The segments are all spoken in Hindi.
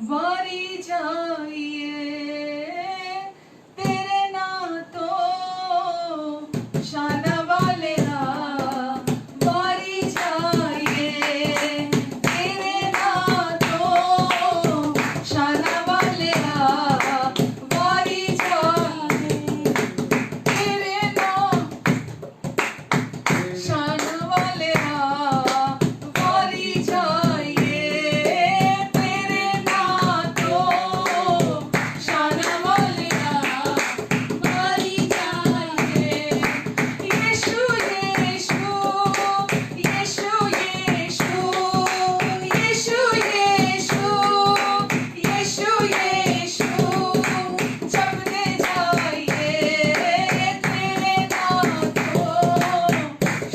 वारी जाइए तेरे ना तो शान वाले वारी जाइए तेरे ना तो शान वाले वारी जाइए तेरे ना शान वाले वारी जाइए तेरे ना तो शान वाले वारी जाइए यीशु यीशु यीशु यीशु यीशु यीशु यीशु यीशु जपते जाइए तेरे ना तो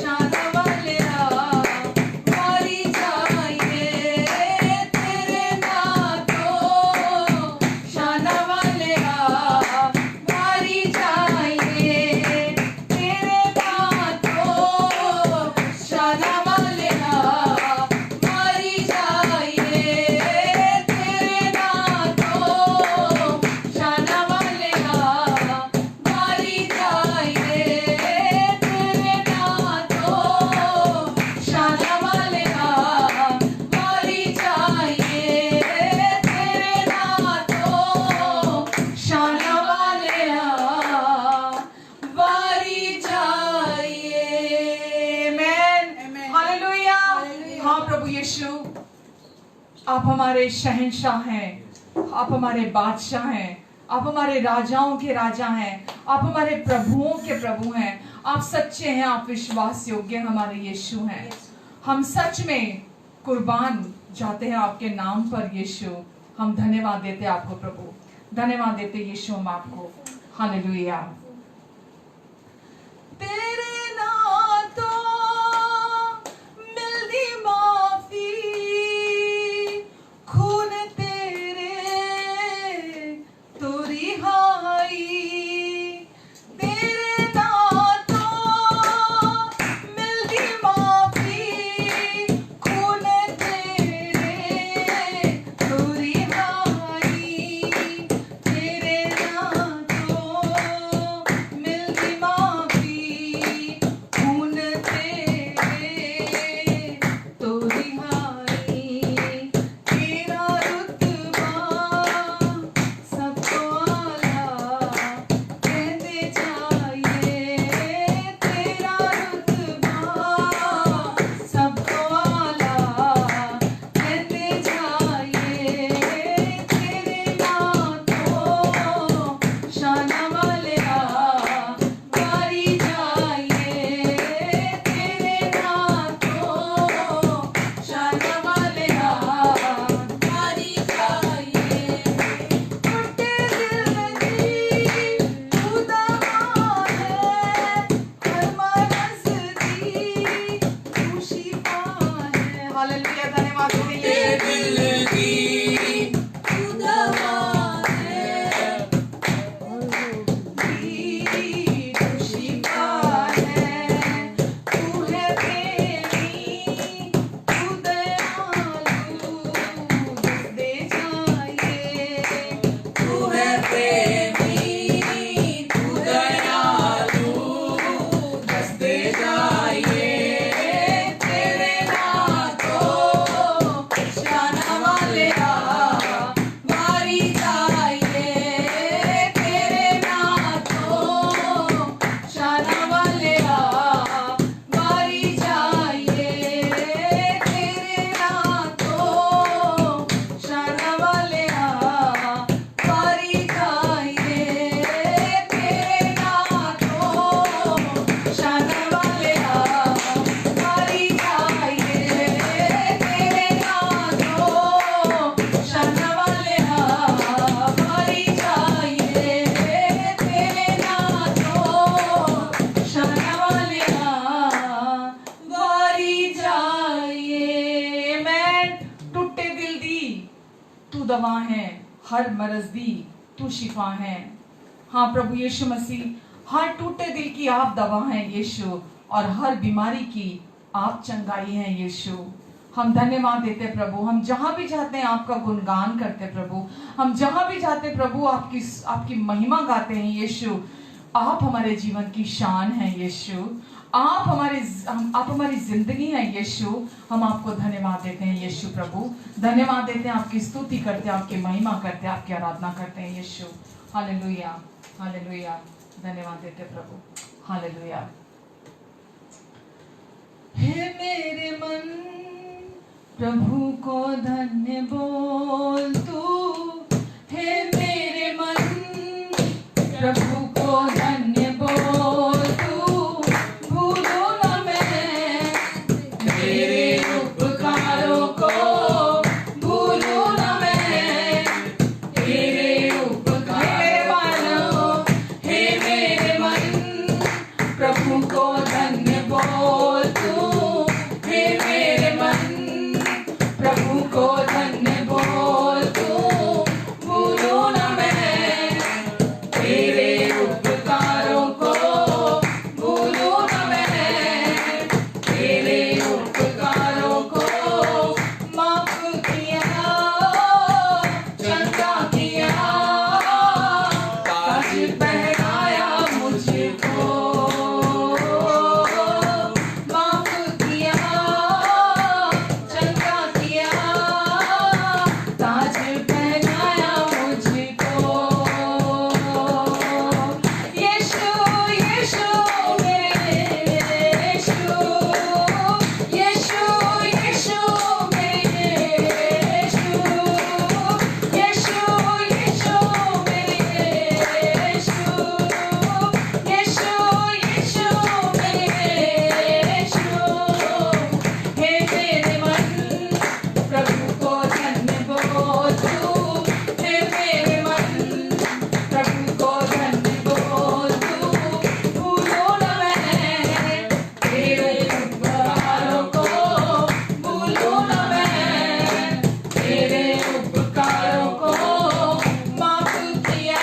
शान वाले वारी जाइए तेरे ना तो शान वाले वारी जाइए तेरे ना तो शान वाले वारी जाइए तेरे ना तो शान वाले वारी जाइए तेरे ना तो शान वाले वारी जाइए तेरे ना तो शान वाले वारी जाइए। Amen hallelujah. हाँ प्रभु यीशु, आप हमारे शहंशाह हैं, आप हमारे बादशाह हैं, आप हमारे राजाओं के राजा हैं, आप हमारे प्रभुओं के प्रभु हैं, आप सच्चे हैं, आप विश्वास योग्य हमारे यीशु हैं। हम सच में कुर्बान जाते हैं आपके नाम पर यीशु। हम धन्यवाद देते हैं आपको प्रभु, धन्यवाद देते यीशु हम आपको। हालेलुया। तेरे ना तो मिलदी माफी, खून तेरे तो रिहाई। तेरे ना तो मिलदी माफी, खून तेरे तो रिहाई। तेरे ना तो मिलदी माफी, खून तेरे तो रिहाई। तेरा रुतबा सबको आला कहते जाइए, तेरा रुतबा सबको आला कहते जाइए। तेरे ना तो शान वाले वारी जाइए, तेरे ना तो शान वाले वारी जाइए। टूटे दिल की तू दवा है, हर मरज़ दी तू शिफा है। हालेलुया। धन्यवाद टूटे दिल की तू दवा है, तू शिफा है। तू है प्रेमी, तू दयालु, दे जाइए। तू है प्रेमी, तू दयालु, दस दे जाइए। तेरे ना तो शान वाले वारी जाइए, तेरे ना तो शान वाले वारी जाइए, तेरे ना तो शान वाले वारी जाइए, तेरे ना तो शान वाले वारी जाइए, तेरे ना तो शान वाले वारी जाइए, तेरे ना तो शान वाले वारी जाइए। मैं टूटे दिल दी तू दवा है, हर मरज़ दी तू शिफा है। हाँ प्रभु यीशु मसीह, हर टूटे दिल की आप दवा हैं यीशु, और हर बीमारी की आप चंगाई हैं यीशु। हम धन्यवाद देते प्रभु। हम जहां भी जाते हैं आपका गुणगान करते प्रभु। हम जहां भी जाते प्रभु आपकी महिमा गाते हैं यीशु। आप हमारे जीवन की शान है यीशु। आप हमारी जिंदगी है यीशु। हम आपको धन्यवाद देते हैं यीशु प्रभु। धन्यवाद देते हैं, आपकी स्तुति करते हैं, आपकी महिमा करते हैं, आपकी आराधना करते हैं यीशु। Hallelujah, hallelujah. धन्यवाद देते प्रभु। हालेलुया। हे मेरे मन प्रभु को धन्य बोल तू। हे मेरे मन प्रभु को धन्य बोल तू। भूलो न मैं तेरे उपकारों को। भूलो न मैं तेरे उपकारों। हे मेरे मन प्रभु को धन्य बोल तू। हे मेरे मन प्रभु को धन्य बोल तू। भूलो न मैं तेरे उपकारों को। भूलो न मैं तेरे उपकारों को। माफ किया, चंगा किया, ताज पहनाया मुझको। माफ किया, चंगा किया, ताज पहनाया मुझको। यीशु, यीशु मेरे यीशु। यीशु, यीशु मेरे यीशु। यीशु, यीशु मेरे यीशु। यीशु, यीशु मेरे यीशु। हे मेरे मन प्रभु को धन्य बोल तू। हे मेरे मन प्रभु को धन्य बोल तू। भूलो न मैं तेरे उपकारों को। भूलो न मैं तेरे उपकारों को। माफ किया,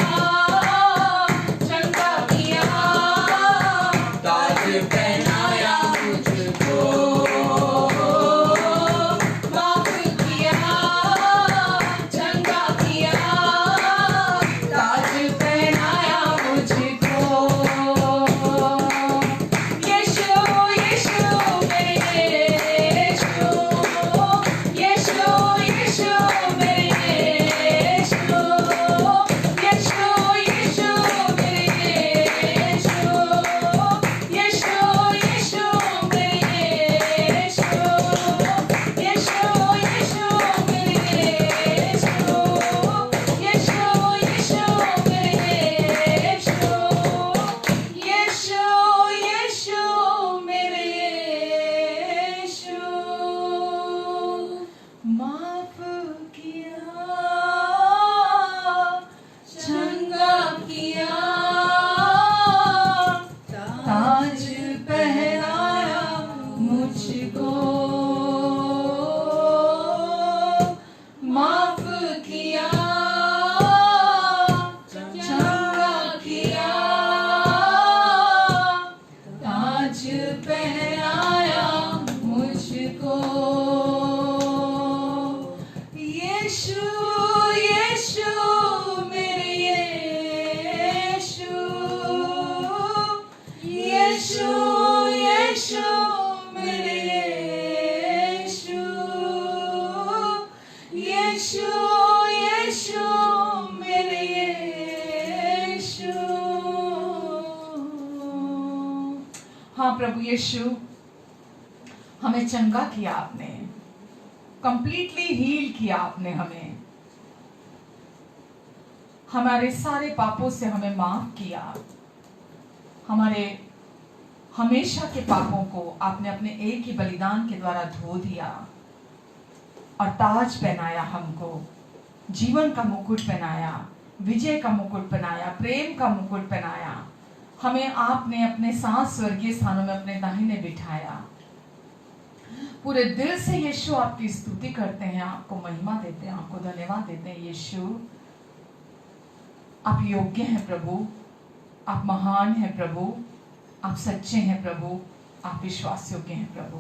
चंगा किया, ताज पहनाया मुझको। माफ किया, चंगा किया, ताज पहनाया मुझको। यीशु, यीशु मेरे यीशु। यीशु, यीशु मेरे यीशु। यीशु, यीशु मेरे यीशु। यीशु, यीशु मेरे यीशु। यीशु, यीशु मेरे यीशु। यीशु, यीशु मेरे यीशु। यीशु, यीशु मेरे यीशु। माफ किया, चंगा किया, ताज पहनाया मुझको। माफ किया, चंगा किया, ताज पहनाया मुझको। यीशु, यीशु मेरे यीशु। यीशु, यीशु मेरे यीशु। यीशु, यीशु मेरे यीशु। हाँ प्रभु यीशु, हमें चंगा किया आपने। कंप्लीटली हील किया आपने हमें। हमारे सारे पापों से हमें माफ किया। हमारे हमेशा के पापों को आपने अपने एक ही बलिदान के द्वारा धो दिया और ताज पहनाया हमको। जीवन का मुकुट पहनाया, विजय का मुकुट पहनाया, प्रेम का मुकुट पहनाया। हमें आपने अपने सात स्वर्गीय स्थानों में अपने दाहिने बिठाया। पूरे दिल से यीशु आपकी स्तुति करते हैं, आपको महिमा देते हैं, आपको धन्यवाद देते हैं। यीशु आप योग्य हैं प्रभु, आप महान हैं प्रभु, आप सच्चे हैं प्रभु, आप विश्वास योग्य हैं प्रभु।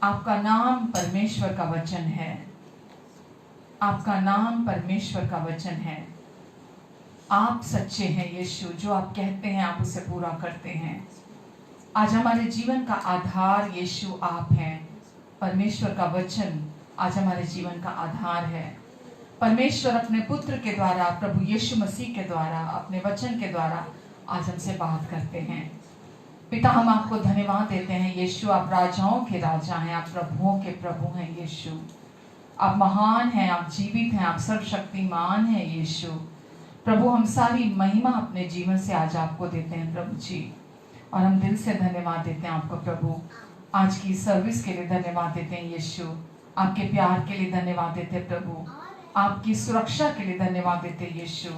आपका नाम परमेश्वर का वचन है। आपका नाम परमेश्वर का वचन है। आप सच्चे हैं यीशु, जो आप कहते हैं आप उसे पूरा करते हैं। आज हमारे जीवन का आधार यीशु आप हैं। परमेश्वर का वचन आज हमारे जीवन का आधार है। परमेश्वर अपने पुत्र के द्वारा, प्रभु यीशु मसीह के द्वारा, अपने वचन के द्वारा आज हमसे बात करते हैं। पिता, हम आपको धन्यवाद देते हैं यीशु, आप राजाओं के राजा हैं, आप प्रभुओं के प्रभु हैं यीशु। आप महान हैं, आप जीवित हैं, आप सर्वशक्तिमान हैं यीशु। प्रभु, हम सारी महिमा अपने जीवन से आज आपको देते हैं प्रभु जी, और हम दिल से धन्यवाद देते हैं आपको प्रभु। आज की सर्विस के लिए धन्यवाद देते हैं यीशु, आपके प्यार के लिए धन्यवाद देते हैं प्रभु, आपकी सुरक्षा के लिए धन्यवाद देते हैं यीशु,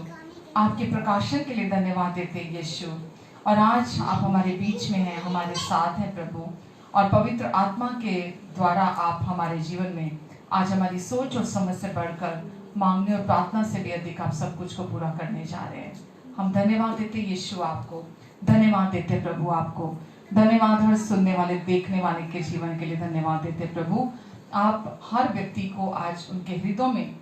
आपके प्रकाशन के लिए धन्यवाद देते हैं यीशु। और आज आप हमारे बीच में हैं, हमारे साथ हैं प्रभु, और पवित्र आत्मा के द्वारा आप हमारे जीवन में आज हमारी सोच और समझ से बढ़कर, मांगने और प्रार्थना से भी अधिक आप सब कुछ को पूरा करने जा रहे हैं। हम धन्यवाद देते यीशु आपको, धन्यवाद देते प्रभु आपको, धन्यवाद हर सुनने वाले देखने वाले के जीवन के लिए धन्यवाद देते प्रभु। आप हर व्यक्ति को आज उनके हृदयों में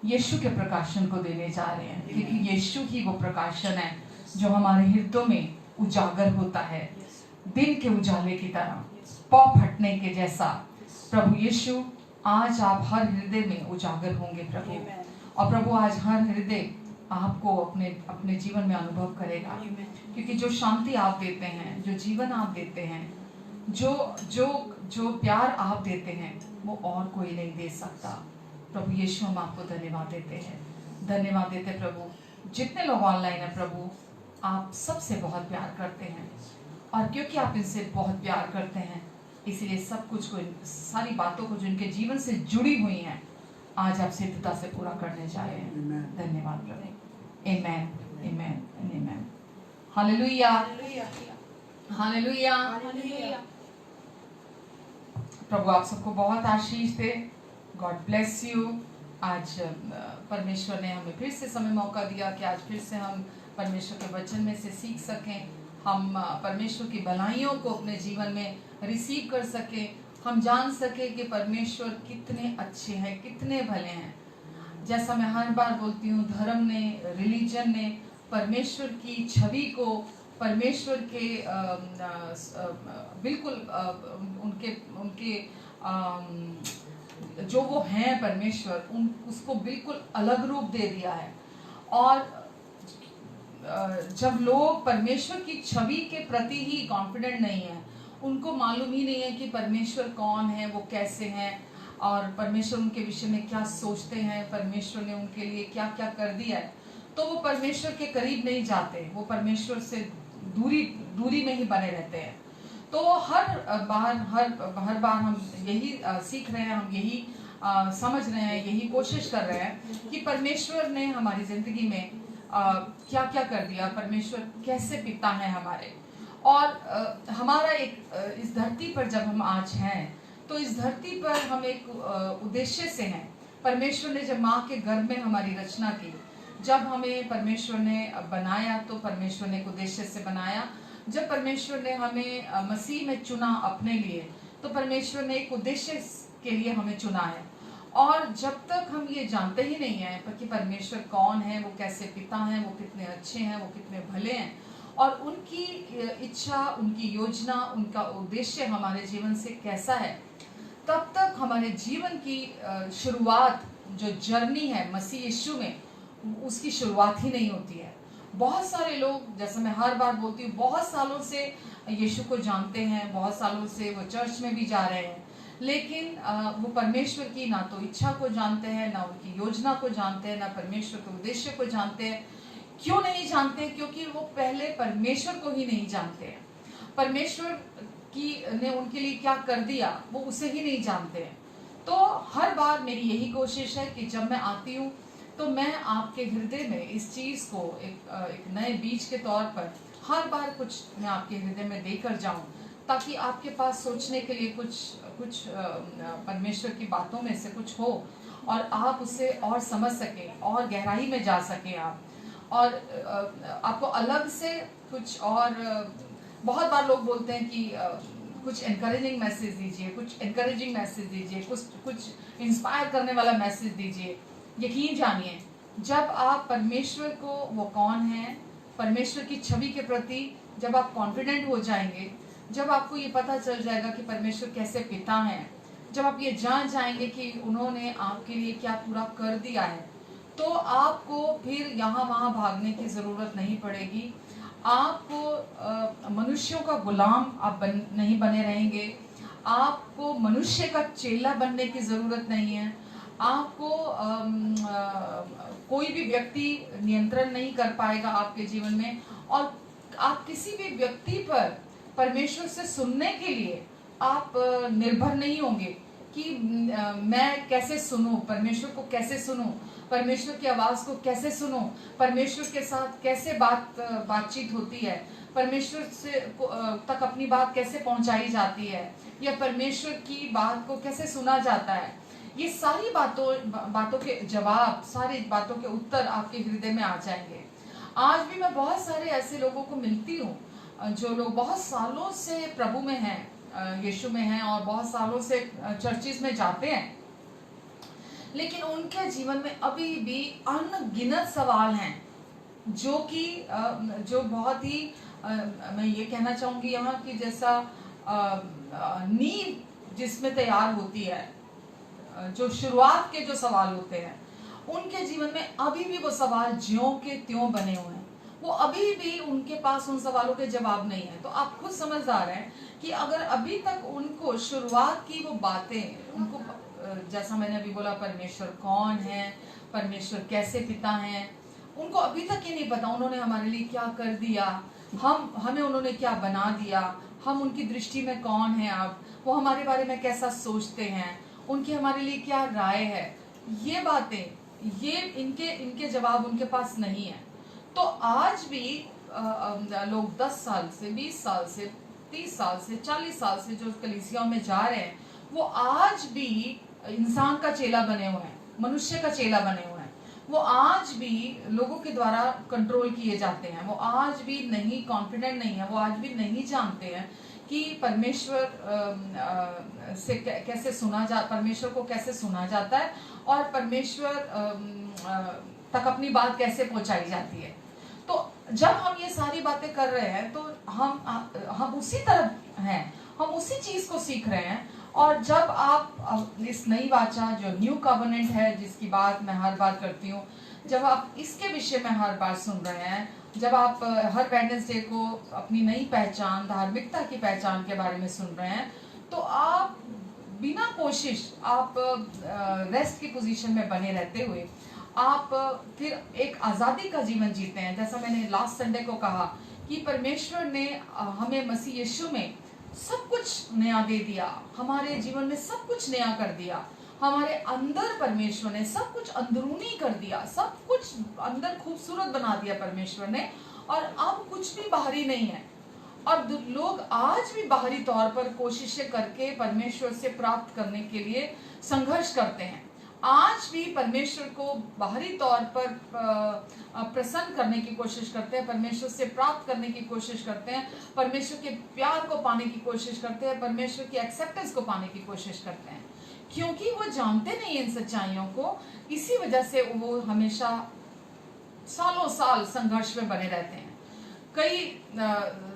यीशु के प्रकाशन को देने जा रहे हैं, क्योंकि यीशु ही वो प्रकाशन है जो हमारे हृदयों में उजागर होता है, दिन के उजाले की तरह, पौ फटने के जैसा। प्रभु यीशु, आज आप हर हृदय में उजागर होंगे प्रभु, और प्रभु आज हर हृदय आपको अपने अपने जीवन में अनुभव करेगा, क्योंकि जो शांति आप देते हैं, जो जीवन आप देते हैं, जो जो जो प्यार आप देते हैं, वो और कोई नहीं दे सकता। प्रभु यीशु, हम आपको धन्यवाद देते हैं, धन्यवाद देते प्रभु। जितने लोग ऑनलाइन हैं प्रभु, आप सबसे बहुत प्यार करते हैं, और क्योंकि आप इनसे बहुत प्यार करते हैं, इसीलिए सब कुछ को, सारी बातों को जो इनके जीवन से जुड़ी हुई हैं, आज आप सिद्धता से पूरा करने जा रहे हैं। धन्यवाद प्रभु। आमेन, आमेन, आमेन। Hallelujah, hallelujah. प्रभु आप सबको बहुत आशीष दे। God bless you. आज परमेश्वर ने हमें फिर से समय मौका दिया कि आज फिर से हम परमेश्वर के वचन में से सीख सकें, हम परमेश्वर की भलाइयों को अपने जीवन में रिसीव कर सकें, हम जान सकें कि परमेश्वर कितने अच्छे हैं, कितने भले हैं। जैसा मैं हर बार बोलती हूँ, धर्म ने, रिलीजन ने परमेश्वर की छवि को, परमेश्वर के बिल्कुल उनके उनके जो वो हैं परमेश्वर, उसको बिल्कुल अलग रूप दे दिया है। और जब लोग परमेश्वर की छवि के प्रति ही कॉन्फिडेंट नहीं है, उनको मालूम ही नहीं है कि परमेश्वर कौन है, वो कैसे हैं, और परमेश्वर उनके विषय में क्या सोचते हैं, परमेश्वर ने उनके लिए क्या क्या कर दिया है, तो वो परमेश्वर के करीब नहीं जाते, वो परमेश्वर से दूरी में ही बने रहते हैं। तो हर बार हम यही सीख रहे हैं, हम यही समझ रहे हैं, यही कोशिश कर रहे हैं कि परमेश्वर ने हमारी जिंदगी में क्या क्या कर दिया, परमेश्वर कैसे पिता है हमारे। और हमारा एक इस धरती पर जब हम आज हैं, तो इस धरती पर हम एक उद्देश्य से हैं। परमेश्वर ने जब माँ के गर्भ में हमारी रचना की, जब हमें परमेश्वर ने बनाया, तो परमेश्वर ने एक उद्देश्य से बनाया। जब परमेश्वर ने हमें मसीह में चुना अपने लिए, तो परमेश्वर ने एक उद्देश्य के लिए हमें चुना है। और जब तक हम ये जानते ही नहीं है कि परमेश्वर कौन है, वो कैसे पिता हैं, वो कितने अच्छे हैं, वो कितने भले हैं, और उनकी इच्छा, उनकी योजना, उनका उद्देश्य हमारे जीवन से कैसा है, तब तक हमारे जीवन की शुरुआत, जो जर्नी है मसीह यीशु में, उसकी शुरुआत ही नहीं होती है। बहुत सारे लोग, जैसे मैं हर बार बोलती हूँ, बहुत सालों से यीशु को जानते हैं, बहुत सालों से वो चर्च में भी जा रहे हैं, लेकिन वो परमेश्वर की ना तो इच्छा को जानते हैं, ना उनकी योजना को जानते हैं, ना परमेश्वर के उद्देश्य को जानते हैं। क्यों नहीं जानते? क्योंकि वो पहले परमेश्वर को ही नहीं जानते हैं। परमेश्वर की ने उनके लिए क्या कर दिया, वो उसे ही नहीं जानते हैं। तो हर बार मेरी यही कोशिश है कि जब मैं आती हूँ, तो मैं आपके हृदय में इस चीज़ को एक नए बीज के तौर पर हर बार कुछ मैं आपके हृदय में देकर जाऊं, ताकि आपके पास सोचने के लिए कुछ परमेश्वर की बातों में से कुछ हो, और आप उसे और समझ सकें, और गहराई में जा सकें आप, और आपको अलग से कुछ और। बहुत बार लोग बोलते हैं कि कुछ एनकरेजिंग मैसेज दीजिए, कुछ एनकरेजिंग मैसेज दीजिए, कुछ इंस्पायर करने वाला मैसेज दीजिए। यकीन जानिए, जब आप परमेश्वर को वो कौन है, परमेश्वर की छवि के प्रति जब आप कॉन्फिडेंट हो जाएंगे, जब आपको ये पता चल जाएगा कि परमेश्वर कैसे पिता हैं, जब आप ये जान जाएंगे कि उन्होंने आपके लिए क्या पूरा कर दिया है, तो आपको फिर यहाँ वहाँ भागने की ज़रूरत नहीं पड़ेगी। आपको मनुष्यों का गुलाम आप नहीं बने रहेंगे। आपको मनुष्य का चेला बनने की ज़रूरत नहीं है। आपको कोई भी व्यक्ति नियंत्रण नहीं कर पाएगा आपके जीवन में, और आप किसी भी व्यक्ति पर परमेश्वर से सुनने के लिए आप निर्भर नहीं होंगे कि मैं कैसे सुनूं, परमेश्वर को कैसे सुनूं, परमेश्वर की आवाज को कैसे सुनूं, परमेश्वर के साथ कैसे बातचीत होती है, परमेश्वर से तक अपनी बात कैसे पहुंचाई जाती है, या परमेश्वर की बात को कैसे सुना जाता है। ये सारी बातों के जवाब, सारी बातों के उत्तर आपके हृदय में आ जाएंगे। आज भी मैं बहुत सारे ऐसे लोगों को मिलती हूँ जो लोग बहुत सालों से प्रभु में हैं, यीशु में हैं, और बहुत सालों से चर्चिस में जाते हैं, लेकिन उनके जीवन में अभी भी अनगिनत सवाल हैं जो बहुत ही मैं ये कहना चाहूंगी यहाँ की जैसा नींव जिसमें तैयार होती है, जो शुरुआत के जो सवाल होते हैं, उनके जीवन में अभी भी वो सवाल ज्यों के त्यों बने हुए हैं। वो अभी भी उनके पास उन सवालों के जवाब नहीं है। तो आप खुद समझदार हैं कि अगर अभी तक उनको शुरुआत की वो बातें, उनको जैसा मैंने अभी बोला, परमेश्वर कौन है, परमेश्वर कैसे पिता हैं, उनको अभी तक ये नहीं पता उन्होंने हमारे लिए क्या कर दिया, हमें उन्होंने क्या बना दिया, हम उनकी दृष्टि में कौन है, आप वो हमारे बारे में कैसा सोचते हैं, उनकी हमारे लिए क्या राय है, ये बातें, ये इनके जवाब उनके पास नहीं है। तो आज भी लोग 10 साल से, 20 साल से, 30 साल से, 40 साल से जो कलीसियाओं में जा रहे हैं, वो आज भी इंसान का चेला बने हुए हैं, मनुष्य का चेला बने हुए हैं। वो आज भी लोगों के द्वारा कंट्रोल किए जाते हैं। वो आज भी नहीं कॉन्फिडेंट नहीं है, वो आज भी नहीं जानते हैं कि परमेश्वर से कैसे परमेश्वर को कैसे सुना जाता है, और परमेश्वर तक अपनी बात कैसे पहुंचाई जाती है। तो जब हम ये सारी बातें कर रहे हैं तो हम उसी तरफ हैं, हम उसी चीज को सीख रहे हैं। और जब आप इस नई वाचा जो न्यू कवनेंट है, जिसकी बात मैं हर बार करती हूँ, जब आप इसके विषय में हर बार सुन रहे हैं, जब आप हर वेडनेसडे को अपनी नई पहचान, धार्मिकता की पहचान के बारे में सुन रहे हैं, तो आप बिना कोशिश, आप रेस्ट की पोजीशन में बने रहते हुए आप फिर एक आज़ादी का जीवन जीते हैं। जैसा मैंने लास्ट संडे को कहा कि परमेश्वर ने हमें मसीह यीशु में सब कुछ नया दे दिया, हमारे जीवन में सब कुछ नया कर दिया, हमारे अंदर परमेश्वर ने सब कुछ अंदरूनी कर दिया, सब कुछ अंदर खूबसूरत बना दिया परमेश्वर ने, और अब कुछ भी बाहरी नहीं है। और लोग आज भी बाहरी तौर पर कोशिशें करके परमेश्वर से प्राप्त करने के लिए संघर्ष करते हैं। आज भी परमेश्वर को बाहरी तौर पर प्रसन्न करने की कोशिश करते हैं, परमेश्वर से प्राप्त करने की कोशिश करते हैं, परमेश्वर के प्यार को पाने की कोशिश करते हैं, परमेश्वर की एक्सेप्टेंस को पाने की कोशिश करते हैं, क्योंकि वो जानते नहीं इन सच्चाइयों को। इसी वजह से वो हमेशा सालों साल संघर्ष में बने रहते हैं। कई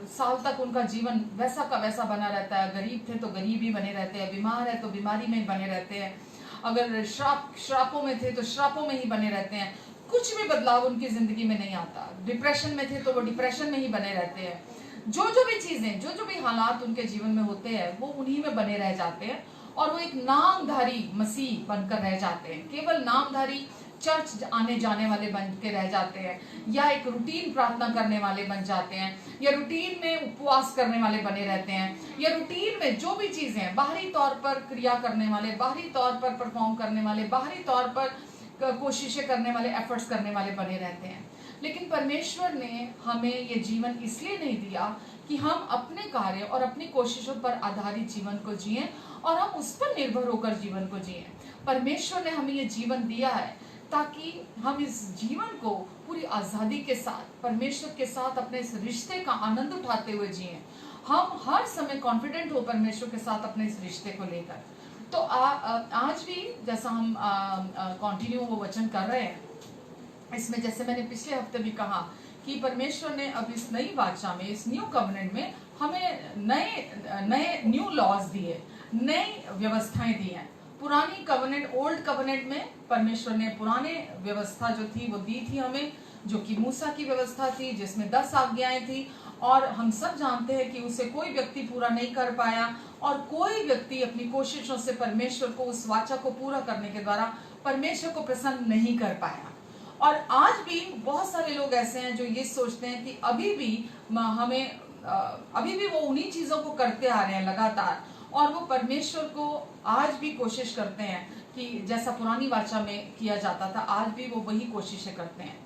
साल तक उनका जीवन वैसा का वैसा बना रहता है। गरीब थे तो गरीब ही बने रहते हैं, बीमार है तो बीमारी में बने रहते हैं, अगर श्रापों में थे तो श्रापों में ही बने रहते हैं। कुछ भी बदलाव उनकी जिंदगी में नहीं आता। डिप्रेशन में थे तो वो डिप्रेशन में ही बने रहते हैं। जो भी चीजें, जो भी हालात उनके जीवन में होते हैं, वो उन्हीं में बने रह जाते हैं, और वो एक नामधारी मसीह बनकर रह जाते हैं। केवल नामधारी चर्च आने जाने वाले बन के रह जाते हैं, या एक रूटीन प्रार्थना करने वाले बन जाते हैं, या रूटीन में उपवास करने वाले बने रहते हैं, या रूटीन में जो भी चीजें बाहरी तौर पर क्रिया करने वाले, बाहरी तौर पर परफॉर्म करने वाले, बाहरी तौर पर कोशिशें करने वाले, एफर्ट्स करने वाले बने रहते हैं। लेकिन परमेश्वर ने हमें ये जीवन इसलिए नहीं दिया कि हम अपने कार्य और अपनी कोशिशों पर आधारित जीवन को जिएं और हम उस पर निर्भर होकर जीवन को जिएं। परमेश्वर ने हमें ये जीवन दिया है ताकि हम इस जीवन को पूरी आज़ादी के साथ, परमेश्वर के साथ अपने इस रिश्ते का आनंद उठाते हुए जिएं। हम हर समय कॉन्फिडेंट हो परमेश्वर के साथ अपने इस रिश्ते को लेकर। तो आज भी जैसा हम कंटिन्यू वो वचन कर रहे हैं, इसमें जैसे मैंने पिछले हफ्ते भी कहा कि परमेश्वर ने अब इस नई वाचा में, इस न्यू कवनेंट में हमें नए न्यू लॉज दिए, नई व्यवस्थाएं दी हैं। पुरानी कवनेंट, ओल्ड कवनेंट में परमेश्वर ने पुराने व्यवस्था जो थी वो दी थी हमें, जो कि मूसा की व्यवस्था थी, जिसमें 10 आज्ञाएं थी, और हम सब जानते हैं कि उसे कोई व्यक्ति पूरा नहीं कर पाया, और कोई व्यक्ति अपनी कोशिशों से परमेश्वर को, उस वाचा को पूरा करने के द्वारा परमेश्वर को प्रसन्न नहीं कर पाया। और आज भी बहुत सारे लोग ऐसे हैं जो ये सोचते हैं कि अभी भी वो उन्हीं चीजों को करते आ रहे हैं लगातार, और वो परमेश्वर को आज भी कोशिश करते हैं कि जैसा पुरानी वाचा में किया जाता था, आज भी वो वही कोशिशें करते हैं।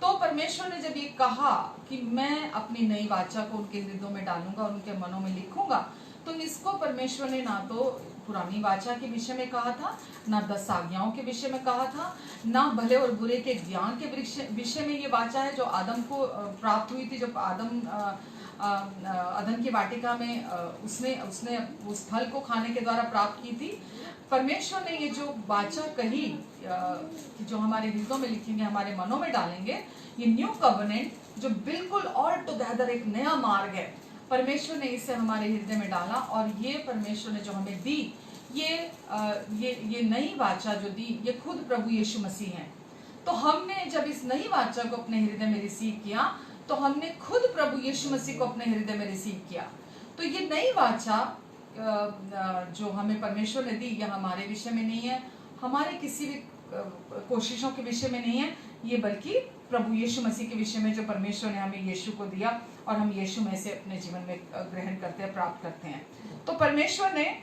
तो परमेश्वर ने जब ये कहा कि मैं अपनी नई वाचा को उनके हृदयों में डालूंगा और उनके मनों में लिखूंगा, तो इसको परमेश्वर ने ना तो पुरानी वाचा के विषय में कहा था, ना 10 आज्ञाओं के विषय में कहा था, ना भले और बुरे के ज्ञान के विषय में ये वाचा है जो आदम को प्राप्त हुई थी, जो अदन की वाटिका में उसने उस फल को खाने के द्वारा प्राप्त की थी। परमेश्वर ने ये जो वाचा कही कि जो हमारे हृदयों में लिखेंगे, हमारे मनों में डालेंगे, ये न्यू कवनेंट जो बिल्कुल ऑल टुगेदर एक नया मार्ग है, परमेश्वर ने इसे हमारे हृदय में डाला। और ये परमेश्वर ने जो हमें दी, ये नई वाचा जो दी, ये खुद प्रभु यीशु मसीह हैं। तो हमने जब इस नई वाचा को अपने हृदय में रिसीव किया, तो हमने खुद प्रभु यीशु मसीह को अपने हृदय में रिसीव किया। तो ये नई वाचा जो हमें परमेश्वर ने दी, यह हमारे विषय में नहीं है, हमारे किसी भी कोशिशों के विषय में नहीं है, ये बल्कि प्रभु यीशु मसीह के विषय में जो परमेश्वर ने हमें यीशु को दिया, और हम यीशु में से अपने जीवन में ग्रहण करते हैं, प्राप्त करते हैं। तो परमेश्वर ने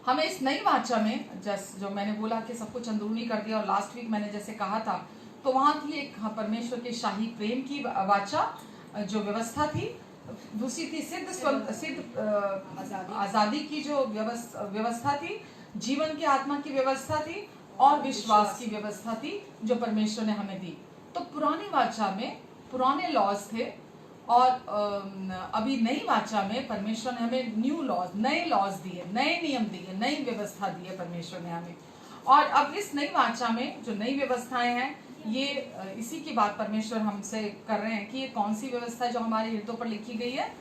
हमें इस नई वाचा में, जो मैंने बोला कि सब कुछ अंदरूनी कर दिया, और लास्ट वीक मैंने जैसे कहा था, तो वहां थी एक परमेश्वर के शाही प्रेम की वाचा जो व्यवस्था थी, दूसरी थी सिद्ध आजादी की जो व्यवस्था थी, जीवन की आत्मा की व्यवस्था थी, और विश्वास की व्यवस्था थी जो परमेश्वर ने हमें दी। तो पुरानी वाचा में पुराने लॉज थे, और अभी नई वाचा में परमेश्वर ने हमें न्यू लॉज, नए लॉज दिए, नए नियम दिए, नई व्यवस्था दी है परमेश्वर ने हमें। और अब इस नई वाचा में जो नई व्यवस्थाएं हैं, ये इसी की बात परमेश्वर हमसे कर रहे हैं कि ये कौन सी व्यवस्था है जो हमारे हृदयों पर लिखी गई है।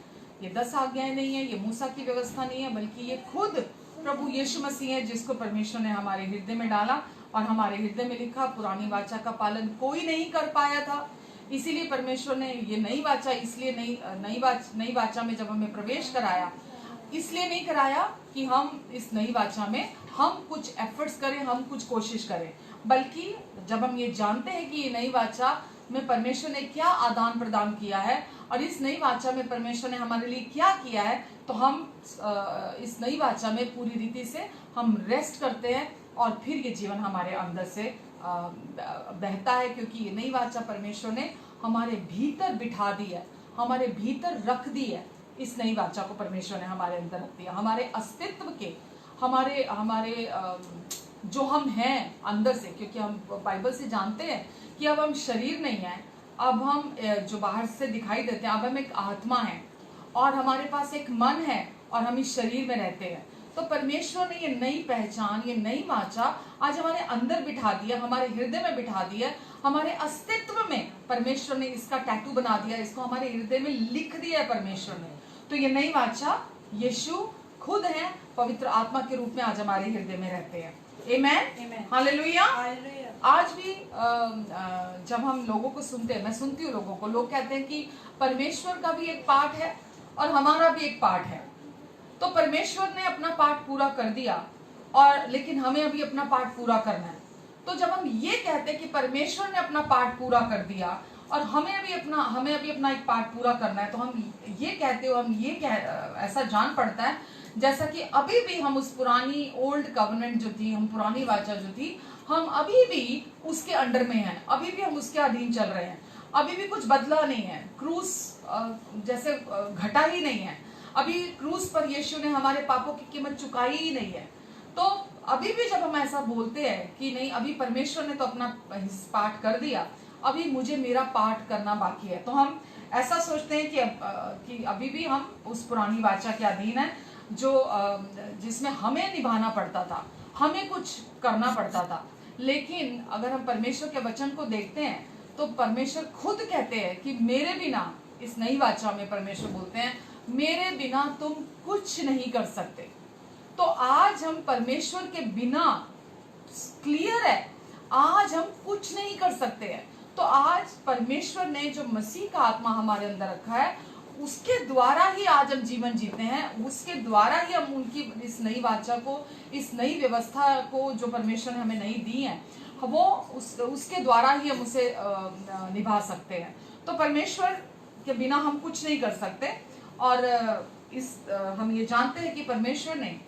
ये 10 आज्ञाएं नहीं है, ये मूसा की व्यवस्था नहीं है, बल्कि ये खुद प्रभु यीशु मसीह है, जिसको परमेश्वर ने हमारे हृदय में डाला और हमारे हृदय में लिखा। पुरानी वाचा का पालन कोई नहीं कर पाया था, इसीलिए परमेश्वर ने ये नई वाचा, इसलिए नई वाचा में जब हमें प्रवेश कराया, इसलिए नहीं कराया कि हम इस नई वाचा में हम कुछ एफर्ट्स करें, हम कुछ कोशिश करें, बल्कि जब हम ये जानते हैं कि ये नई वाचा में परमेश्वर ने क्या आदान प्रदान किया है, और इस नई वाचा में परमेश्वर ने हमारे लिए क्या किया है, तो हम इस नई वाचा में पूरी रीति से हम रेस्ट करते हैं, और फिर ये जीवन हमारे अंदर से बहता है, क्योंकि ये नई वाचा परमेश्वर ने हमारे भीतर बिठा दी है, हमारे भीतर रख दी है। इस नई वाचा को परमेश्वर ने हमारे अंदर रख दिया, हमारे अस्तित्व के, हमारे जो हम हैं अंदर से, क्योंकि हम बाइबल से जानते हैं कि अब हम शरीर नहीं है, अब हम जो बाहर से दिखाई देते हैं, अब हम एक आत्मा है, और हमारे पास एक मन है, और हम इस शरीर में रहते हैं। तो परमेश्वर ने ये नई पहचान, ये नई वाचा आज हमारे अंदर बिठा दिया, हमारे हृदय में बिठा दिया, हमारे अस्तित्व में परमेश्वर ने इसका टैटू बना दिया, इसको हमारे हृदय में लिख दिया परमेश्वर ने। तो ये नई वाचा यीशु खुद है, पवित्र आत्मा के रूप में आज हमारे हृदय में रहते हैं। आमेन, हालेलुया। आज भी जब हम लोगों को सुनते हैं, मैं सुनती हूँ लोगों को, लोग कहते हैं कि परमेश्वर का भी एक पार्ट है और हमारा भी एक पार्ट है। तो परमेश्वर ने अपना पार्ट पूरा कर दिया, और लेकिन हमें अभी अपना पार्ट पूरा करना है। तो जब हम ये कहते हैं कि परमेश्वर ने अपना पार्ट पूरा कर दिया और हमें अभी अपना एक पार्ट पूरा करना है, तो हम ये कहते हो, ऐसा जान पड़ता है जैसा कि अभी भी हम उस पुरानी ओल्ड कवनेंट जो थी, हम पुरानी वाचा जो थी, हम अभी भी उसके अंडर में हैं, अभी भी हम उसके अधीन चल रहे हैं, अभी भी कुछ बदला नहीं है, क्रूस जैसे घटा ही नहीं है, अभी क्रूस पर यीशु ने हमारे पापों की कीमत चुकाई ही नहीं है। तो अभी भी जब हम ऐसा बोलते हैं कि नहीं, अभी परमेश्वर ने तो अपना पार्ट कर दिया, अभी मुझे मेरा पार्ट करना बाकी है, तो हम ऐसा सोचते हैं कि अभी भी हम उस पुरानी वाचा के अधीन हैं, जो जिसमें हमें निभाना पड़ता था, हमें कुछ करना पड़ता था। लेकिन अगर हम परमेश्वर के वचन को देखते हैं तो परमेश्वर खुद कहते हैं कि मेरे बिना, इस नई वाचा में परमेश्वर बोलते हैं, मेरे बिना तुम कुछ नहीं कर सकते। तो आज हम परमेश्वर के बिना, क्लियर है, आज हम कुछ नहीं कर सकते हैं। तो आज परमेश्वर ने जो मसीह का आत्मा हमारे अंदर रखा है, उसके द्वारा ही आज हम जीवन जीते हैं, उसके द्वारा ही हम उनकी इस नई वाचा को, इस नई व्यवस्था को जो परमेश्वर ने हमें नहीं दी है, वो उसके द्वारा ही हम उसे निभा सकते हैं। तो परमेश्वर के बिना हम कुछ नहीं कर सकते। और हम ये जानते हैं कि परमेश्वर ने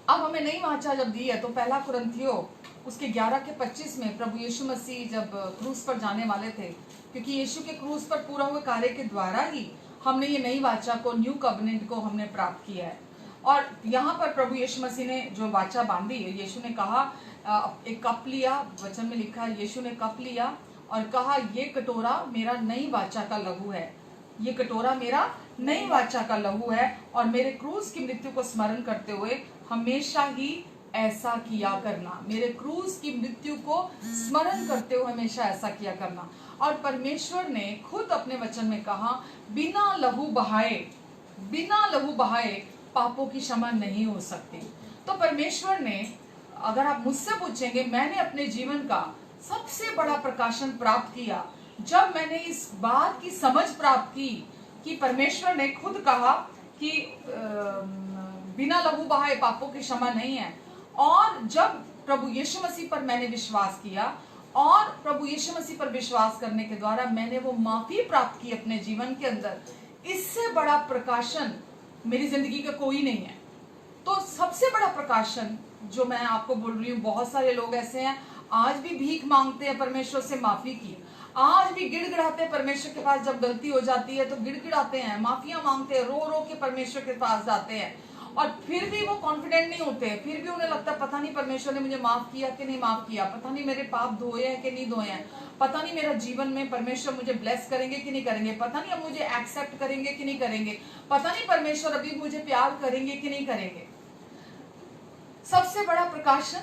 अब हमें नई वाचा जब दी है, तो पहला कुरिन्थियों उसके 11:25 में प्रभु यीशु मसीह जब क्रूस पर जाने वाले थे, क्योंकि यीशु के क्रूस पर पूरा हुए कार्य के द्वारा ही हमने ये नई वाचा को, न्यू कवनेंट को हमने प्राप्त किया है। और यहाँ पर प्रभु यीशु मसीह ने जो वाचा बांधी, यीशु ने कहा, एक कप लिया, वचन में लिखा है, यीशु ने कप लिया और कहा, ये कटोरा मेरा नई वाचा का लहू है, ये कटोरा मेरा नई वाचा का लहू है, और मेरे क्रूस की मृत्यु को स्मरण करते हुए हमेशा ही ऐसा किया करना। मेरे क्रूस की मृत्यु को स्मरण करते हुए हमेशा ऐसा किया करना। और परमेश्वर ने खुद अपने वचन में कहा, बिना लहू बहाए पापों की क्षमा नहीं हो सकती। तो परमेश्वर ने, अगर आप मुझसे पूछेंगे, मैंने अपने जीवन का सबसे बड़ा प्रकाशन प्राप्त किया जब मैंने इस बात की समझ प्राप्त की कि परमेश्वर ने खुद कहा कि बिना लहू बहाए पापों की क्षमा नहीं है। और जब प्रभु यीशु मसीह पर मैंने विश्वास किया, और प्रभु यीशु मसीह पर विश्वास करने के द्वारा मैंने वो माफी प्राप्त की अपने जीवन के अंदर, इससे बड़ा प्रकाशन मेरी जिंदगी का कोई नहीं है। तो सबसे बड़ा प्रकाशन जो मैं आपको बोल रही हूँ, बहुत सारे लोग ऐसे हैं आज भी भीख मांगते हैं परमेश्वर से माफी की, आज भी गिड़गिड़ाते हैं परमेश्वर के पास, जब गलती हो जाती है तो गिड़गिड़ाते हैं, माफिया मांगते हैं, रो रो के परमेश्वर के पास जाते हैं, और फिर भी वो कॉन्फिडेंट नहीं होते, फिर भी उन्हें लगता है पता नहीं परमेश्वर ने मुझे माफ किया कि नहीं माफ किया, पता नहीं मेरे पाप धोए हैं कि नहीं धोए हैं, पता नहीं मेरा जीवन में परमेश्वर मुझे ब्लेस करेंगे कि नहीं करेंगे, पता नहीं अब मुझे एक्सेप्ट करेंगे कि नहीं करेंगे, पता नहीं परमेश्वर अभी मुझे प्यार करेंगे कि नहीं करेंगे। सबसे बड़ा प्रकाशन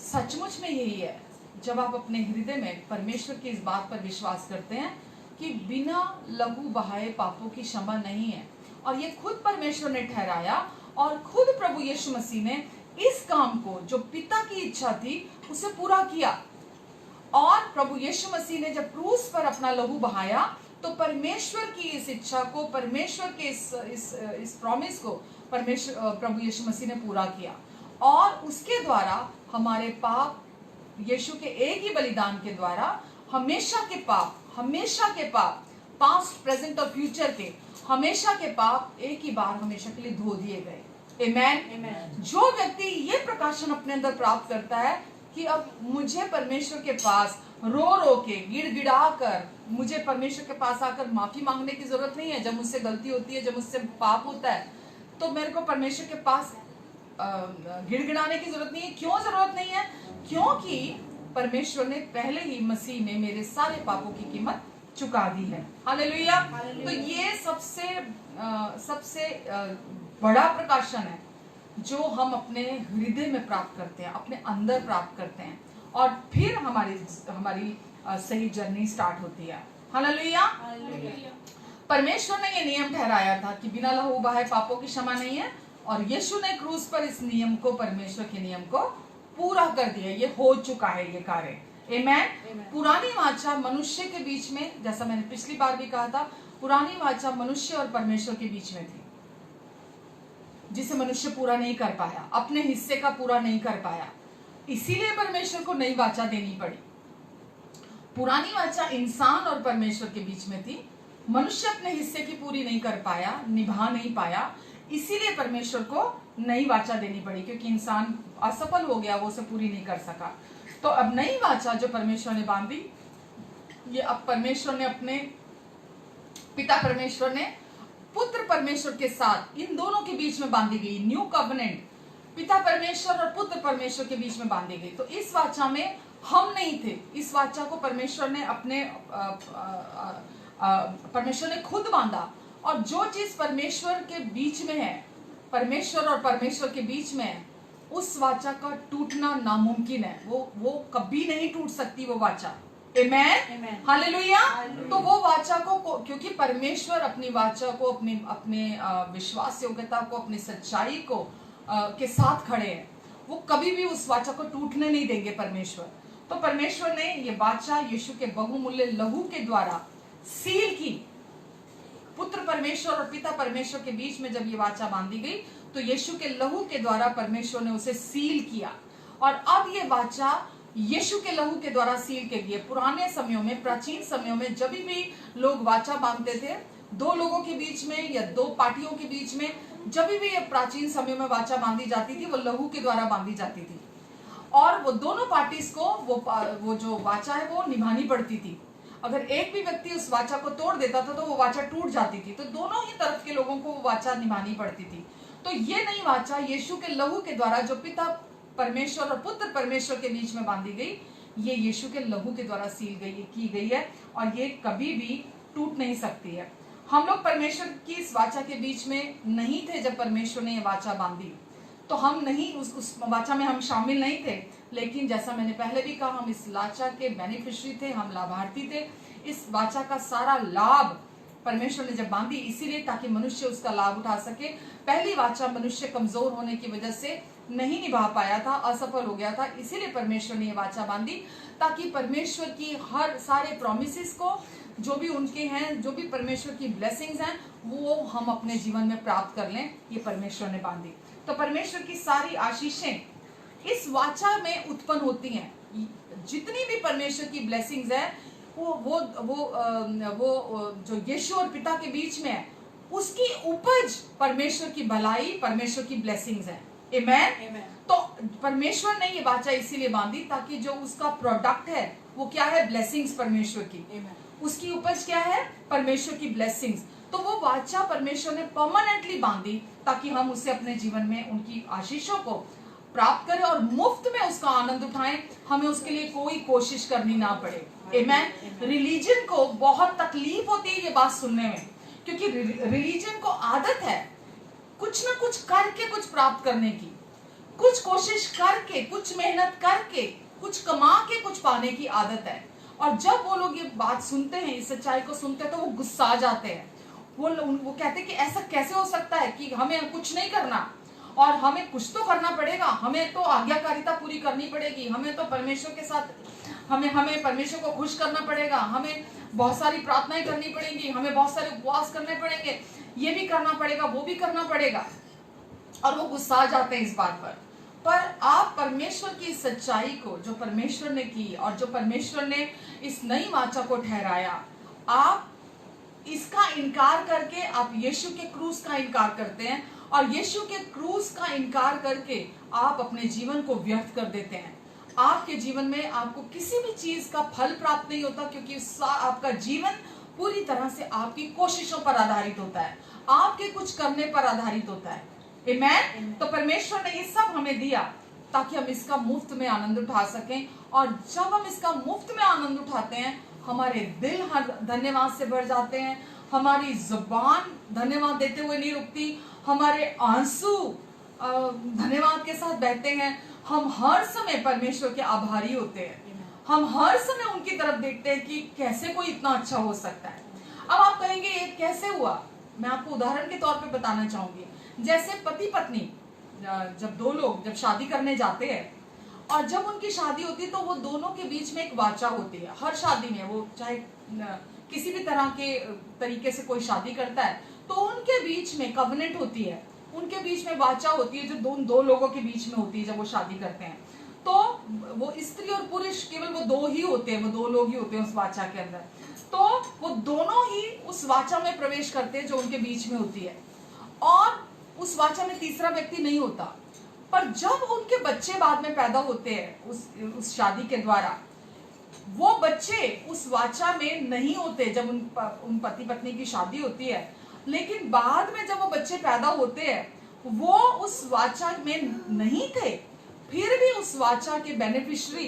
सचमुच में यही है, जब आप अपने हृदय में परमेश्वर की इस बात पर विश्वास करते हैं कि बिना लहू बहाए पापों की क्षमा नहीं है। और ये खुद परमेश्वर ने ठहराया, और खुद प्रभु यीशु मसीह ने इस काम को, जो पिता की इच्छा थी, उसे पूरा किया। और प्रभु यीशु मसीह ने जब क्रूस पर अपना लहू बहाया, तो परमेश्वर की इस इच्छा को, परमेश्वर के इस प्रॉमिस को प्रभु यीशु मसीह ने पूरा किया। और उसके द्वारा हमारे पाप, यीशु के एक ही बलिदान के द्वारा हमेशा के पाप, पास्ट, प्रेजेंट और फ्यूचर के हमेशा के पाप एक ही बार हमेशा के लिए धो दिए गए। आमेन। जो व्यक्ति ये प्रकाशन अपने अंदर प्राप्त करता है कि अब मुझे परमेश्वर के पास रो रो के, गिड़गिड़ा कर, मुझे परमेश्वर के पास आकर माफी मांगने की जरूरत नहीं है। जब मुझसे गलती होती है, जब मुझसे पाप होता है, तो मेरे को परमेश्वर के पास गिड़गिड़ाने की जरूरत नहीं है। क्यों जरूरत नहीं है? क्योंकि परमेश्वर ने पहले ही मसीह में मेरे सारे पापों की कीमत चुका दी है। हालेलुया। तो ये सबसे बड़ा प्रकाशन है जो हम अपने हृदय में प्राप्त करते हैं, अपने अंदर प्राप्त करते हैं, और फिर हमारी सही जर्नी स्टार्ट होती है। हालेलुया। परमेश्वर ने ये नियम ठहराया था कि बिना लहू बहाए पापों की क्षमा नहीं है, और यीशु ने क्रूस पर इस नियम को, परमेश्वर के नियम को पूरा कर दिया। ये हो चुका है ये कार्य। आमेन। पुरानी वाचा मनुष्य के बीच में, जैसा मैंने पिछली बार भी कहा था, पुरानी वाचा मनुष्य और परमेश्वर के बीच में थी, जिसे मनुष्य पूरा नहीं कर पाया, अपने हिस्से का पूरा नहीं कर पाया, इसीलिए परमेश्वर को नई वाचा देनी पड़ी। पुरानी वाचा इंसान और परमेश्वर के बीच में थी, मनुष्य अपने हिस्से की पूरी नहीं कर पाया, निभा नहीं पाया, इसीलिए परमेश्वर को नई वाचा देनी पड़ी, क्योंकि इंसान असफल हो गया, वो उसे पूरी नहीं कर सका। तो अब नई वाचा जो परमेश्वर ने बांधी, ये अब परमेश्वर ने अपने पिता परमेश्वर ने पुत्र परमेश्वर के साथ, इन दोनों के बीच में बांधी गई न्यू कवनेंट, पिता परमेश्वर और पुत्र परमेश्वर के बीच में बांधी गई। तो इस वाचा में हम नहीं थे। इस वाचा को परमेश्वर ने परमेश्वर ने खुद बांधा। और जो चीज परमेश्वर के बीच में है, परमेश्वर और परमेश्वर के बीच में है, उस वाचा का टूटना नामुमकिन है। वो कभी नहीं टूट सकती वो वाचा। आमेन, हालेलुया। तो वो वाचा को क्योंकि परमेश्वर अपनी वाचा को, अपने विश्वास योग्यता को, अपनी सच्चाई को के साथ खड़े हैं। वो कभी भी उस वाचा को टूटने नहीं देंगे परमेश्वर। तो परमेश्वर ने ये वाचा यीशु के बहुमूल्य लहू के द्वारा सील की। पुत्र परमेश्वर और पिता परमेश्वर के बीच में जब ये वाचा बांधी गई, तो यीशु के लहू के द्वारा परमेश्वर ने उसे सील किया। और अब ये वाचा यीशु के लहू के द्वारा सील के लिए, पुराने समयों में, प्राचीन समयों में जब भी लोग वाचा बांधते थे, दो लोगों के बीच में या दो पार्टियों के बीच में, जब भी ये प्राचीन समयों में वाचा बांधी जाती थी, वो लहू के द्वारा बांधी जाती थी। और वो दोनों पार्टीज को वो जो वाचा है वो निभानी पड़ती थी। अगर एक भी व्यक्ति उस वाचा को तोड़ देता था तो वो वाचा टूट जाती थी। तो दोनों ही तरफ के लोगों को वो वाचा निभानी पड़ती थी। तो ये नई वाचा यीशु के लहू के द्वारा, जो पिता परमेश्वर और पुत्र परमेश्वर के बीच में बांधी गई, ये यीशु के लहू के द्वारा सील की गई है। और ये कभी भी टूट नहीं सकती है। हम लोग परमेश्वर की इस वाचा के बीच में नहीं थे जब परमेश्वर ने ये वाचा बांधी, तो हम नहीं उस वाचा में हम शामिल नहीं थे। लेकिन जैसा मैंने पहले भी कहा, हम इस वाचा के बेनिफिशियरी थे, हम लाभार्थी थे। इस वाचा का सारा लाभ परमेश्वर ने जब बांधी, इसीलिए ताकि मनुष्य उसका लाभ उठा सके। पहली वाचा मनुष्य कमजोर होने की वजह से नहीं निभा पाया था, असफल हो गया था। इसीलिए परमेश्वर ने ये वाचा बांधी, ताकि परमेश्वर की हर सारे प्रॉमिसेस को, जो भी उनके हैं, जो भी परमेश्वर की ब्लेसिंग्स हैं, वो हम अपने जीवन में प्राप्त कर लें। ये परमेश्वर ने बांधी। तो परमेश्वर की सारी आशीषें इस वाचा में उत्पन्न होती हैं। जितनी भी परमेश्वर की ब्लेसिंग्स है, वो जो यीशु और पिता के बीच में है, उसकी उपज परमेश्वर की भलाई, परमेश्वर की ब्लेसिंग्स है। आमेन। तो परमेश्वर ने ये वाचा इसीलिए बांधी ताकि जो उसका प्रोडक्ट है वो क्या है? ब्लेसिंग्स परमेश्वर की। उसकी उपज क्या है? परमेश्वर की ब्लेसिंग्स। तो वो वाचा परमेश्वर ने परमानेंटली बांधी ताकि हम उसे अपने जीवन में उनकी आशीषों को प्राप्त करें और मुफ्त में उसका आनंद उठाएं। हमें उसके लिए कोई कोशिश करनी ना पड़े। आमेन। रिलीजन को बहुत तकलीफ होती है ये बात सुनने में, क्योंकि रिलीजन को आदत है कुछ ना कुछ करके कुछ प्राप्त करने की, कुछ कोशिश करके, कुछ मेहनत करके, कुछ कमा के कुछ पाने की आदत है। और जब वो लोग ये बात सुनते हैं, इस सच्चाई को सुनते हैं, तो वो गुस्सा आ जाते हैं। वो कहते हैं कि ऐसा कैसे हो सकता है कि हमें कुछ नहीं करना और हमें कुछ तो करना पड़ेगा, हमें तो आज्ञाकारिता पूरी करनी पड़ेगी, हमें तो परमेश्वर के साथ हमें परमेश्वर को खुश करना पड़ेगा, हमें बहुत सारी प्रार्थनाएं करनी पड़ेंगी, हमें बहुत सारे उपवास करने पड़ेंगे, ये भी करना पड़ेगा, वो भी करना पड़ेगा। और वो गुस्सा आ जाते हैं इस बात पर आप परमेश्वर की सच्चाई को, जो परमेश्वर ने की और जो परमेश्वर ने इस नई वाचा को ठहराया, आप इसका इनकार करके आप यीशु के क्रूस का इनकार करते हैं। और यीशु के क्रूस का इनकार करके आप अपने जीवन को व्यर्थ कर देते हैं। आपके जीवन में आपको किसी भी चीज का फल प्राप्त नहीं होता, क्योंकि आपका जीवन पूरी तरह से आपकी कोशिशों पर आधारित होता है, आपके कुछ करने पर आधारित होता है। आमेन। तो परमेश्वर ने ये सब हमें दिया ताकि हम इसका मुफ्त में आनंद उठा सकें। और जब हम इसका मुफ्त में आनंद उठाते हैं, हमारे दिल धन्यवाद से भर जाते हैं, हमारी जुबान धन्यवाद देते हुए नहीं रुकती, हमारे आंसू धन्यवाद के साथ बहते हैं। हम हर समय परमेश्वर के आभारी होते हैं। हम हर समय उनकी तरफ देखते हैं कि कैसे कोई इतना अच्छा हो सकता है। अब आप कहेंगे ये कैसे हुआ? मैं आपको उदाहरण के तौर पे बताना चाहूंगी। जैसे पति पत्नी, जब दो लोग जब शादी करने जाते हैं और जब उनकी शादी होती है, तो वो दोनों के बीच में एक वाचा होती है। हर शादी में, वो चाहे किसी भी तरह के तरीके से कोई शादी करता है, तो उनके बीच में कवनेंट होती है, उनके बीच में वाचा होती है, जो दो लोगों के बीच में होती है जब वो शादी करते हैं। तो वो स्त्री और पुरुष केवल वो दो ही होते हैं, वो दो लोग ही होते हैं उस वाचा के अंदर। तो वो दोनों ही उस वाचा में प्रवेश करते हैं जो उनके बीच में होती है, और उस वाचा में तीसरा व्यक्ति नहीं होता। पर जब उनके बच्चे बाद में पैदा होते हैं उस शादी के द्वारा, वो बच्चे उस वाचा में नहीं होते जब उन पति पत्नी की शादी होती है। लेकिन बाद में जब वो बच्चे पैदा होते हैं, वो उस वाचा में नहीं थे, फिर भी उस वाचा के बेनिफिशियरी,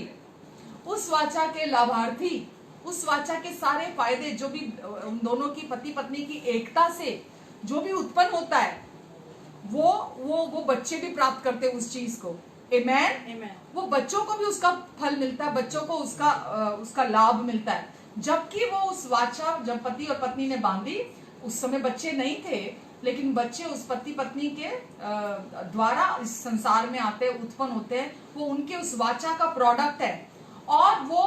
उस वाचा के लाभार्थी, उस वाचा के सारे फायदे जो भी उन दोनों की पति पत्नी की एकता से जो भी उत्पन्न होता है, वो बच्चे भी प्राप्त करते हैं उस चीज को। आमेन। वो बच्चों को भी उसका फल मिलता है, बच्चों को उसका लाभ मिलता है। जबकि वो उस वाचा जब पति और पत्नी ने बांधी, उस समय बच्चे नहीं थे, लेकिन बच्चे उस पति पत्नी के द्वारा इस संसार में आते, उत्पन्न होते हैं। वो उनके उस वाचा का प्रोडक्ट है, और वो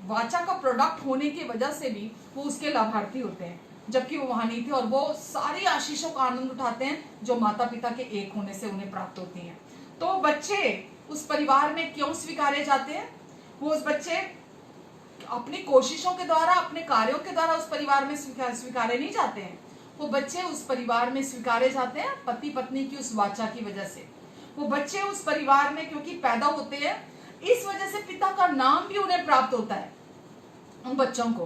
वाचा का प्रोडक्ट होने की वजह से भी वो उसके लाभार्थी होते हैं, जबकि वो वहां नहीं थे। और वो सारी आशीषों का आनंद उठाते हैं जो माता पिता के एक होने से उन्हें प्राप्त होती हैं। तो बच्चे उस परिवार में क्यों स्वीकारे जाते हैं? वो उस बच्चे अपनी कोशिशों के द्वारा, अपने कार्यों के द्वारा उस परिवार में स्वीकारे नहीं जाते हैं। वो बच्चे उस परिवार में स्वीकारे जाते हैं पति पत्नी की उस वाचा की वजह से। वो बच्चे उस परिवार में क्योंकि पैदा होते हैं, इस वजह से पिता का नाम भी उन्हें प्राप्त होता है। उन बच्चों को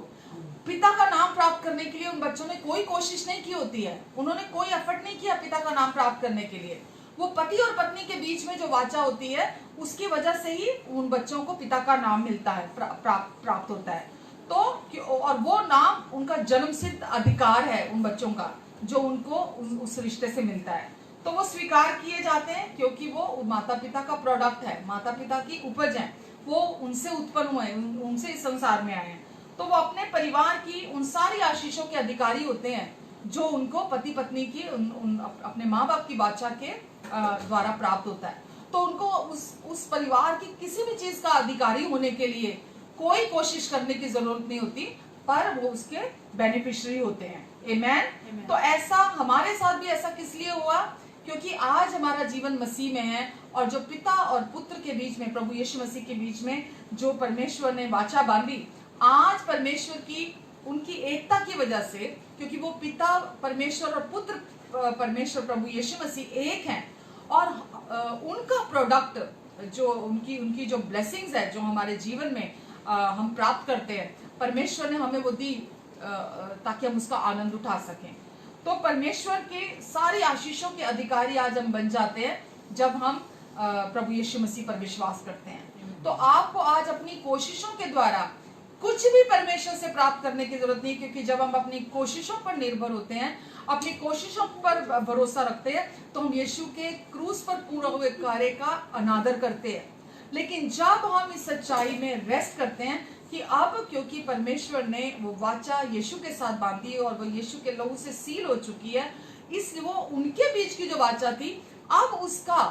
पिता का नाम प्राप्त करने के लिए उन बच्चों ने कोई कोशिश नहीं की होती है, उन्होंने कोई एफर्ट नहीं किया पिता का नाम प्राप्त करने के लिए। वो पति और पत्नी के बीच में जो वाचा होती है, उसकी वजह से ही उन बच्चों को पिता का नाम मिलता है, प्राप्त होता है। तो और वो नाम उनका जन्मसिद्ध अधिकार है उन बच्चों का, जो उनको उस रिश्ते से मिलता है। तो वो स्वीकार किए जाते हैं क्योंकि वो माता पिता का प्रोडक्ट है, माता पिता की उपज है, वो उनसे उत्पन्न हुए, उनसे इस संसार में आए हैं। तो वो अपने परिवार की उन सारी आशीषों के अधिकारी होते हैं जो उनको पति पत्नी की अपने माँ बाप की वाचा के द्वारा प्राप्त होता है। तो उनको उस परिवार की किसी भी चीज का अधिकारी होने के लिए कोई कोशिश करने की जरूरत नहीं होती, पर वो उसके बेनिफिशियरी होते हैं। आमेन। तो ऐसा हमारे साथ भी ऐसा किस लिए हुआ? क्योंकि आज हमारा जीवन मसीह में है, और जो पिता और पुत्र के बीच में, प्रभु यीशु मसीह के बीच में जो परमेश्वर ने वाचा बांधी, आज परमेश्वर की उनकी एकता की वजह से, क्योंकि वो पिता परमेश्वर और पुत्र परमेश्वर प्रभु यीशु मसीह एक हैं, और उनका प्रोडक्ट जो उनकी जो ब्लेसिंग्स है जो हमारे जीवन में हम प्राप्त करते हैं, परमेश्वर ने हमें वो दी ताकि हम उसका आनंद उठा सकें। तो परमेश्वर के सारी आशीषों के अधिकारी आज हम बन जाते हैं जब हम प्रभु यीशु मसीह पर विश्वास करते हैं। तो आपको आज अपनी कोशिशों के द्वारा कुछ भी परमेश्वर से प्राप्त करने की जरूरत नहीं, क्योंकि जब हम अपनी कोशिशों पर निर्भर होते हैं, अपनी कोशिशों पर भरोसा रखते हैं, तो हम यीशु के क्रूस पर पूरा हुए कार्य का अनादर करते हैं। लेकिन जब हम इस सच्चाई में रेस्ट करते हैं कि अब क्योंकि परमेश्वर ने वो वाचा यीशु के साथ बांधी और वो यीशु के लहू से सील हो चुकी है, इसलिए वो उनके बीच की जो वाचा थी, अब उसका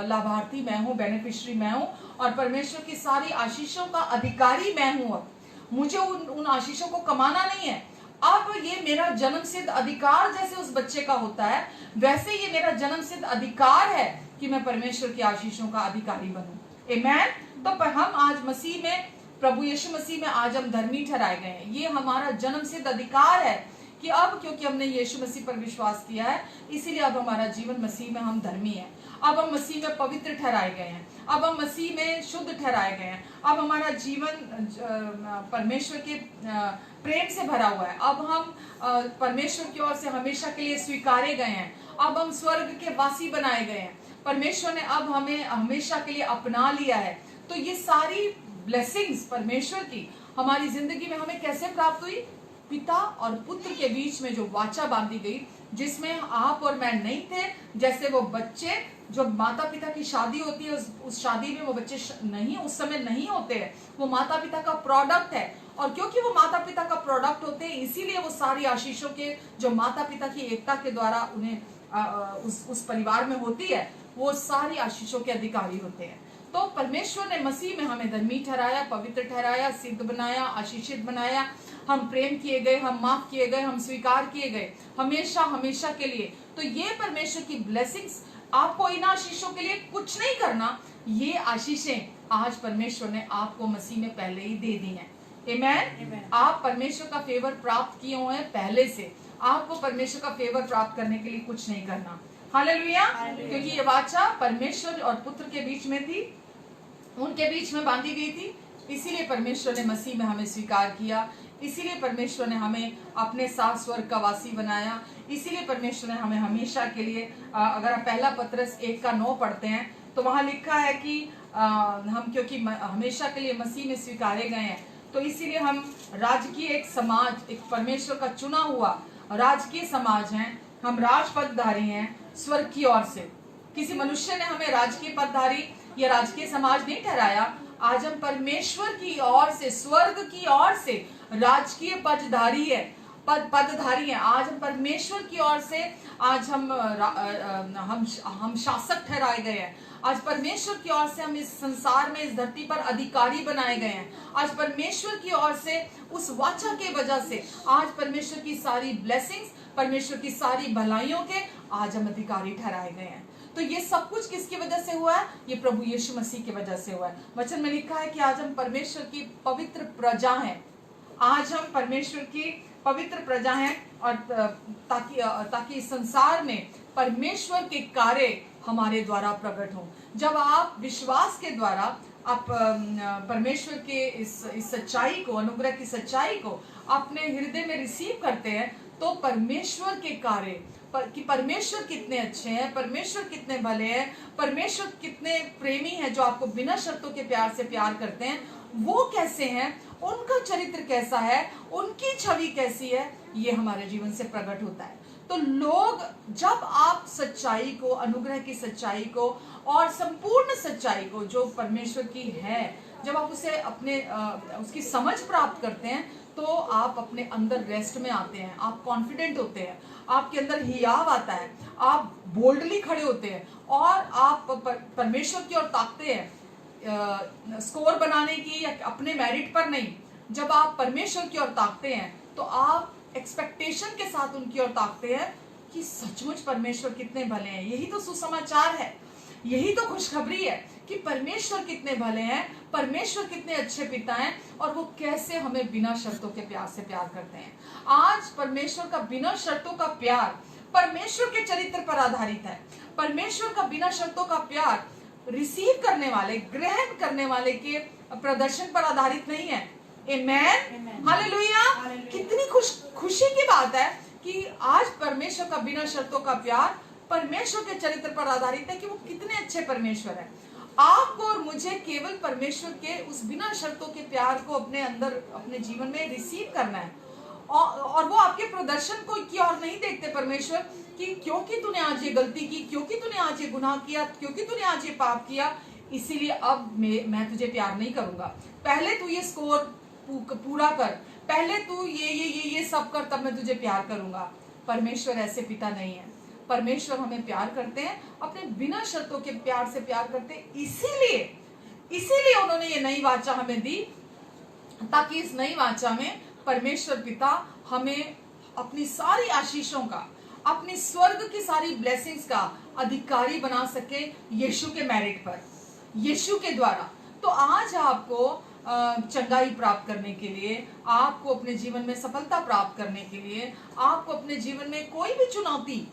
लाभार्थी मैं हूँ, बेनिफिशियरी मैं हूँ, और परमेश्वर की सारी आशीषों का अधिकारी मैं हूँ। अब मुझे उन आशीषों को कमाना नहीं है, अब ये मेरा जन्मसिद्ध अधिकार जैसे उस बच्चे का होता है, वैसे ये मेरा जन्मसिद्ध अधिकार है कि मैं परमेश्वर की आशीषों का अधिकारी बनूं। आमेन। तो हम आज मसीह में, प्रभु यीशु मसीह में आज हम धर्मी ठहराए गए हैं। ये हमारा जन्मसिद्ध अधिकार है कि अब क्योंकि हमने यीशु मसीह पर विश्वास किया है, इसीलिए अब हमारा जीवन मसीह में हम धर्मी हैं। अब हम मसीह में पवित्र ठहराए गए हैं, अब हम मसीह में शुद्ध ठहराए गए हैं, अब हमारा जीवन परमेश्वर के प्रेम से भरा हुआ है, अब हम परमेश्वर की ओर से हमेशा के लिए स्वीकारे गए हैं, अब हम स्वर्ग के वासी बनाए गए हैं, परमेश्वर ने अब हमें हमेशा के लिए अपना लिया है। तो ये सारी ब्लेसिंग्स परमेश्वर की हमारी जिंदगी में हमें कैसे प्राप्त हुई? पिता और पुत्र के बीच में जो वाचा बांधी गई, जिसमें आप और मैं नहीं थे। जैसे वो बच्चे, जो माता पिता की शादी होती है, उस शादी में वो बच्चे नहीं उस समय नहीं होते हैं, वो माता पिता का प्रोडक्ट है, और क्योंकि वो माता पिता का प्रोडक्ट होते हैं, इसीलिए वो सारी आशीषों के जो माता पिता की एकता के द्वारा उन्हें उस परिवार में होती है, वो सारी आशीषों के अधिकारी होते हैं। तो परमेश्वर ने मसीह में हमें धर्मी ठहराया, पवित्र ठहराया, सिद्ध बनाया, आशीषित बनाया। हम प्रेम किए गए, हम माफ किए गए, हम स्वीकार किए गए हमेशा हमेशा के लिए। तो ये परमेश्वर की ब्लेसिंग्स, आपको इन आशीषों के लिए कुछ नहीं करना, ये आशीषें आज परमेश्वर ने आपको मसीह में पहले ही दे दी हैं। आमेन। आप परमेश्वर का फेवर प्राप्त किए हुए हैं पहले से, आपको परमेश्वर का फेवर प्राप्त करने के लिए कुछ नहीं करना। हालेलुया। क्योंकि ये वाचा परमेश्वर और पुत्र के बीच में थी, उनके बीच में बांधी गई थी, इसीलिए परमेश्वर ने मसीह में हमें स्वीकार किया, इसीलिए परमेश्वर ने हमें अपने साथ स्वर्ग का वासी बनाया, इसीलिए परमेश्वर ने हमें हमेशा के लिए, अगर आप पहला पत्रस 1:9 पढ़ते हैं तो वहां लिखा है कि हम क्योंकि हमेशा के लिए मसीह में स्वीकारे गए हैं, तो इसीलिए हम राजकीय एक समाज, एक परमेश्वर का चुना हुआ राजकीय समाज हैं। हम राजपदधारी हैं स्वर्ग की ओर से। किसी मनुष्य ने हमें राजकीय पदधारी या राजकीय समाज नहीं ठहराया। आज हम परमेश्वर की ओर से, स्वर्ग की ओर से राजकीय पदधारी है, पदधारी हैं। आज हम परमेश्वर की ओर से, आज हम शासक ठहराए गए हैं। आज परमेश्वर की ओर से हम इस संसार में, इस धरती पर अधिकारी बनाए गए हैं। आज परमेश्वर की ओर से, उस वाचा के वजह से आज परमेश्वर की सारी ब्लेसिंग्स, परमेश्वर की सारी भलाइयों के आज हम अधिकारी ठहराए गए हैं। तो ये सब कुछ किसकी वजह से हुआ है? ये प्रभु यीशु मसीह की वजह से हुआ है। वचन में लिखा है कि आज हम परमेश्वर की पवित्र प्रजा हैं। आज हम परमेश्वर की पवित्र प्रजा हैं, और ताकि इस संसार में परमेश्वर के कार्य हमारे द्वारा प्रकट हो। जब आप विश्वास के द्वारा आप परमेश्वर के इस सच्चाई को, अनुग्रह की सच्चाई को अपने हृदय में रिसीव करते हैं, तो परमेश्वर के कार्य, कि परमेश्वर कितने अच्छे हैं, परमेश्वर कितने भले हैं, परमेश्वर कितने प्रेमी हैं, जो आपको बिना शर्तों के प्यार से प्यार करते हैं, वो कैसे हैं, उनका चरित्र कैसा है, उनकी छवि कैसी है, ये हमारे जीवन से प्रकट होता है। तो लोग, जब आप सच्चाई को, अनुग्रह की सच्चाई को और संपूर्ण सच्चाई को जो परमेश्वर की है, जब आप उसे अपने उसकी समझ प्राप्त करते हैं, तो आप अपने अंदर रेस्ट में आते हैं, आप कॉन्फिडेंट होते हैं, आपके अंदर हियाव आता है, आप बोल्डली खड़े होते हैं और आप परमेश्वर की ओर ताकते हैं, स्कोर बनाने की या अपने मेरिट पर नहीं। जब आप परमेश्वर की ओर ताकते हैं तो आप एक्सपेक्टेशन के साथ उनकी ओर ताकते हैं कि सचमुच परमेश्वर कितने भले हैं। यही तो सुसमाचार है, यही तो खुशखबरी है कि परमेश्वर कितने भले हैं, परमेश्वर कितने अच्छे पिता हैं, और वो कैसे हमें बिना शर्तों के प्यार से प्यार करते हैं। आज परमेश्वर का बिना शर्तों का प्यार परमेश्वर के चरित्र पर आधारित है। परमेश्वर का बिना शर्तों का प्यार रिसीव करने वाले, ग्रहण करने वाले के प्रदर्शन पर आधारित नहीं है। आमेन, हालेलुया। कितनी खुशी की बात है कि आज परमेश्वर का बिना शर्तों का प्यार परमेश्वर के चरित्र पर आधारित है कि वो कितने अच्छे परमेश्वर है। आपको और मुझे केवल परमेश्वर के उस बिना शर्तों के प्यार को अपने अंदर, अपने जीवन में रिसीव करना है, और वो आपके प्रदर्शन को की ओर नहीं देखते परमेश्वर, कि क्योंकि तूने आज ये गलती की, क्योंकि तूने आज ये गुनाह किया, क्योंकि तूने आज ये पाप किया, इसीलिए अब मैं तुझे प्यार नहीं करूंगा। पहले तू ये स्कोर पूरा कर, पहले तू ये सब कर, तब मैं तुझे प्यार करूंगा। परमेश्वर ऐसे पिता नहीं है। परमेश्वर हमें प्यार करते हैं, अपने बिना शर्तों के प्यार से प्यार करते हैं। इसीलिए उन्होंने ये नई वाचा हमें दी, ताकि इस नई वाचा में परमेश्वर पिता हमें अपनी सारी आशीषों का, अपनी स्वर्ग की सारी ब्लेसिंग्स का अधिकारी बना सके यीशु के मेरिट पर, यीशु के द्वारा। तो आज आपको चंगाई प्राप्त करने के लिए, आपको अपने जीवन में सफलता प्राप्त करने के लिए, आपको अपने जीवन में कोई भी चुनौती,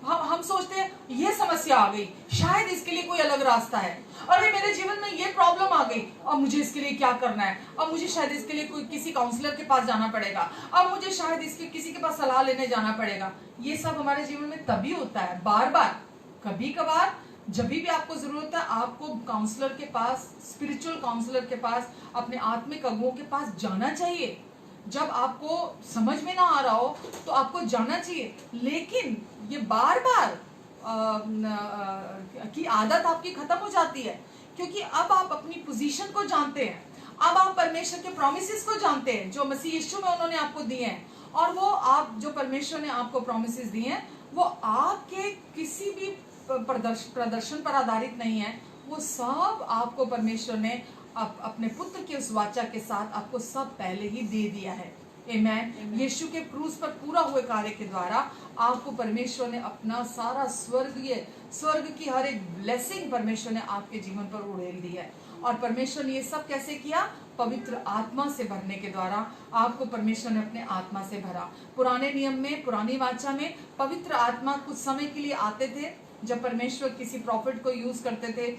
हम सोचते हैं ये समस्या आ गई, शायद इसके लिए कोई अलग रास्ता है, अरे मेरे जीवन में ये प्रॉब्लम आ गई, अब मुझे इसके लिए क्या करना है, अब मुझे शायद इसके लिए कोई किसी काउंसलर के पास जाना पड़ेगा, अब मुझे शायद इसके किसी के पास सलाह लेने जाना पड़ेगा। ये सब हमारे जीवन में तभी होता है, बार बार। कभी कभार जब भी आपको जरूरत है, आपको काउंसलर के पास, स्पिरिचुअल काउंसलर के पास, अपने आत्मिक अगुओं के पास जाना चाहिए। जब आपको समझ में ना आ रहा हो तो आपको जाना चाहिए, लेकिन ये बार बार की आदत आपकी खत्म हो जाती है, क्योंकि अब आप अपनी पोजीशन को जानते हैं, अब आप परमेश्वर के प्रॉमिसेस को जानते हैं जो मसीह यीशु में उन्होंने आपको दिए हैं, और वो आप जो परमेश्वर ने आपको प्रॉमिसेस दिए हैं वो आपके किसी भी प्रदर्शन पर आधारित नहीं है। वो सब आपको परमेश्वर ने अपने पुत्र के उस वाचा के साथ आपको सब पहले ही दे दिया है। आमेन। यीशु के क्रूस पर पूरा हुए कार्य के द्वारा आपको परमेश्वर ने अपना सारा स्वर्ग की हर एक ब्लेसिंग परमेश्वर ने आपके जीवन पर उड़ेल दी है। और परमेश्वर ने ये सब कैसे किया? पवित्र आत्मा से भरने के द्वारा आपको परमेश्वर ने अपने आत्मा से भरा। पुराने नियम में, पुरानी वाचा में पवित्र आत्मा कुछ समय के लिए आते थे, जब परमेश्वर किसी प्रॉफिट को यूज करते थे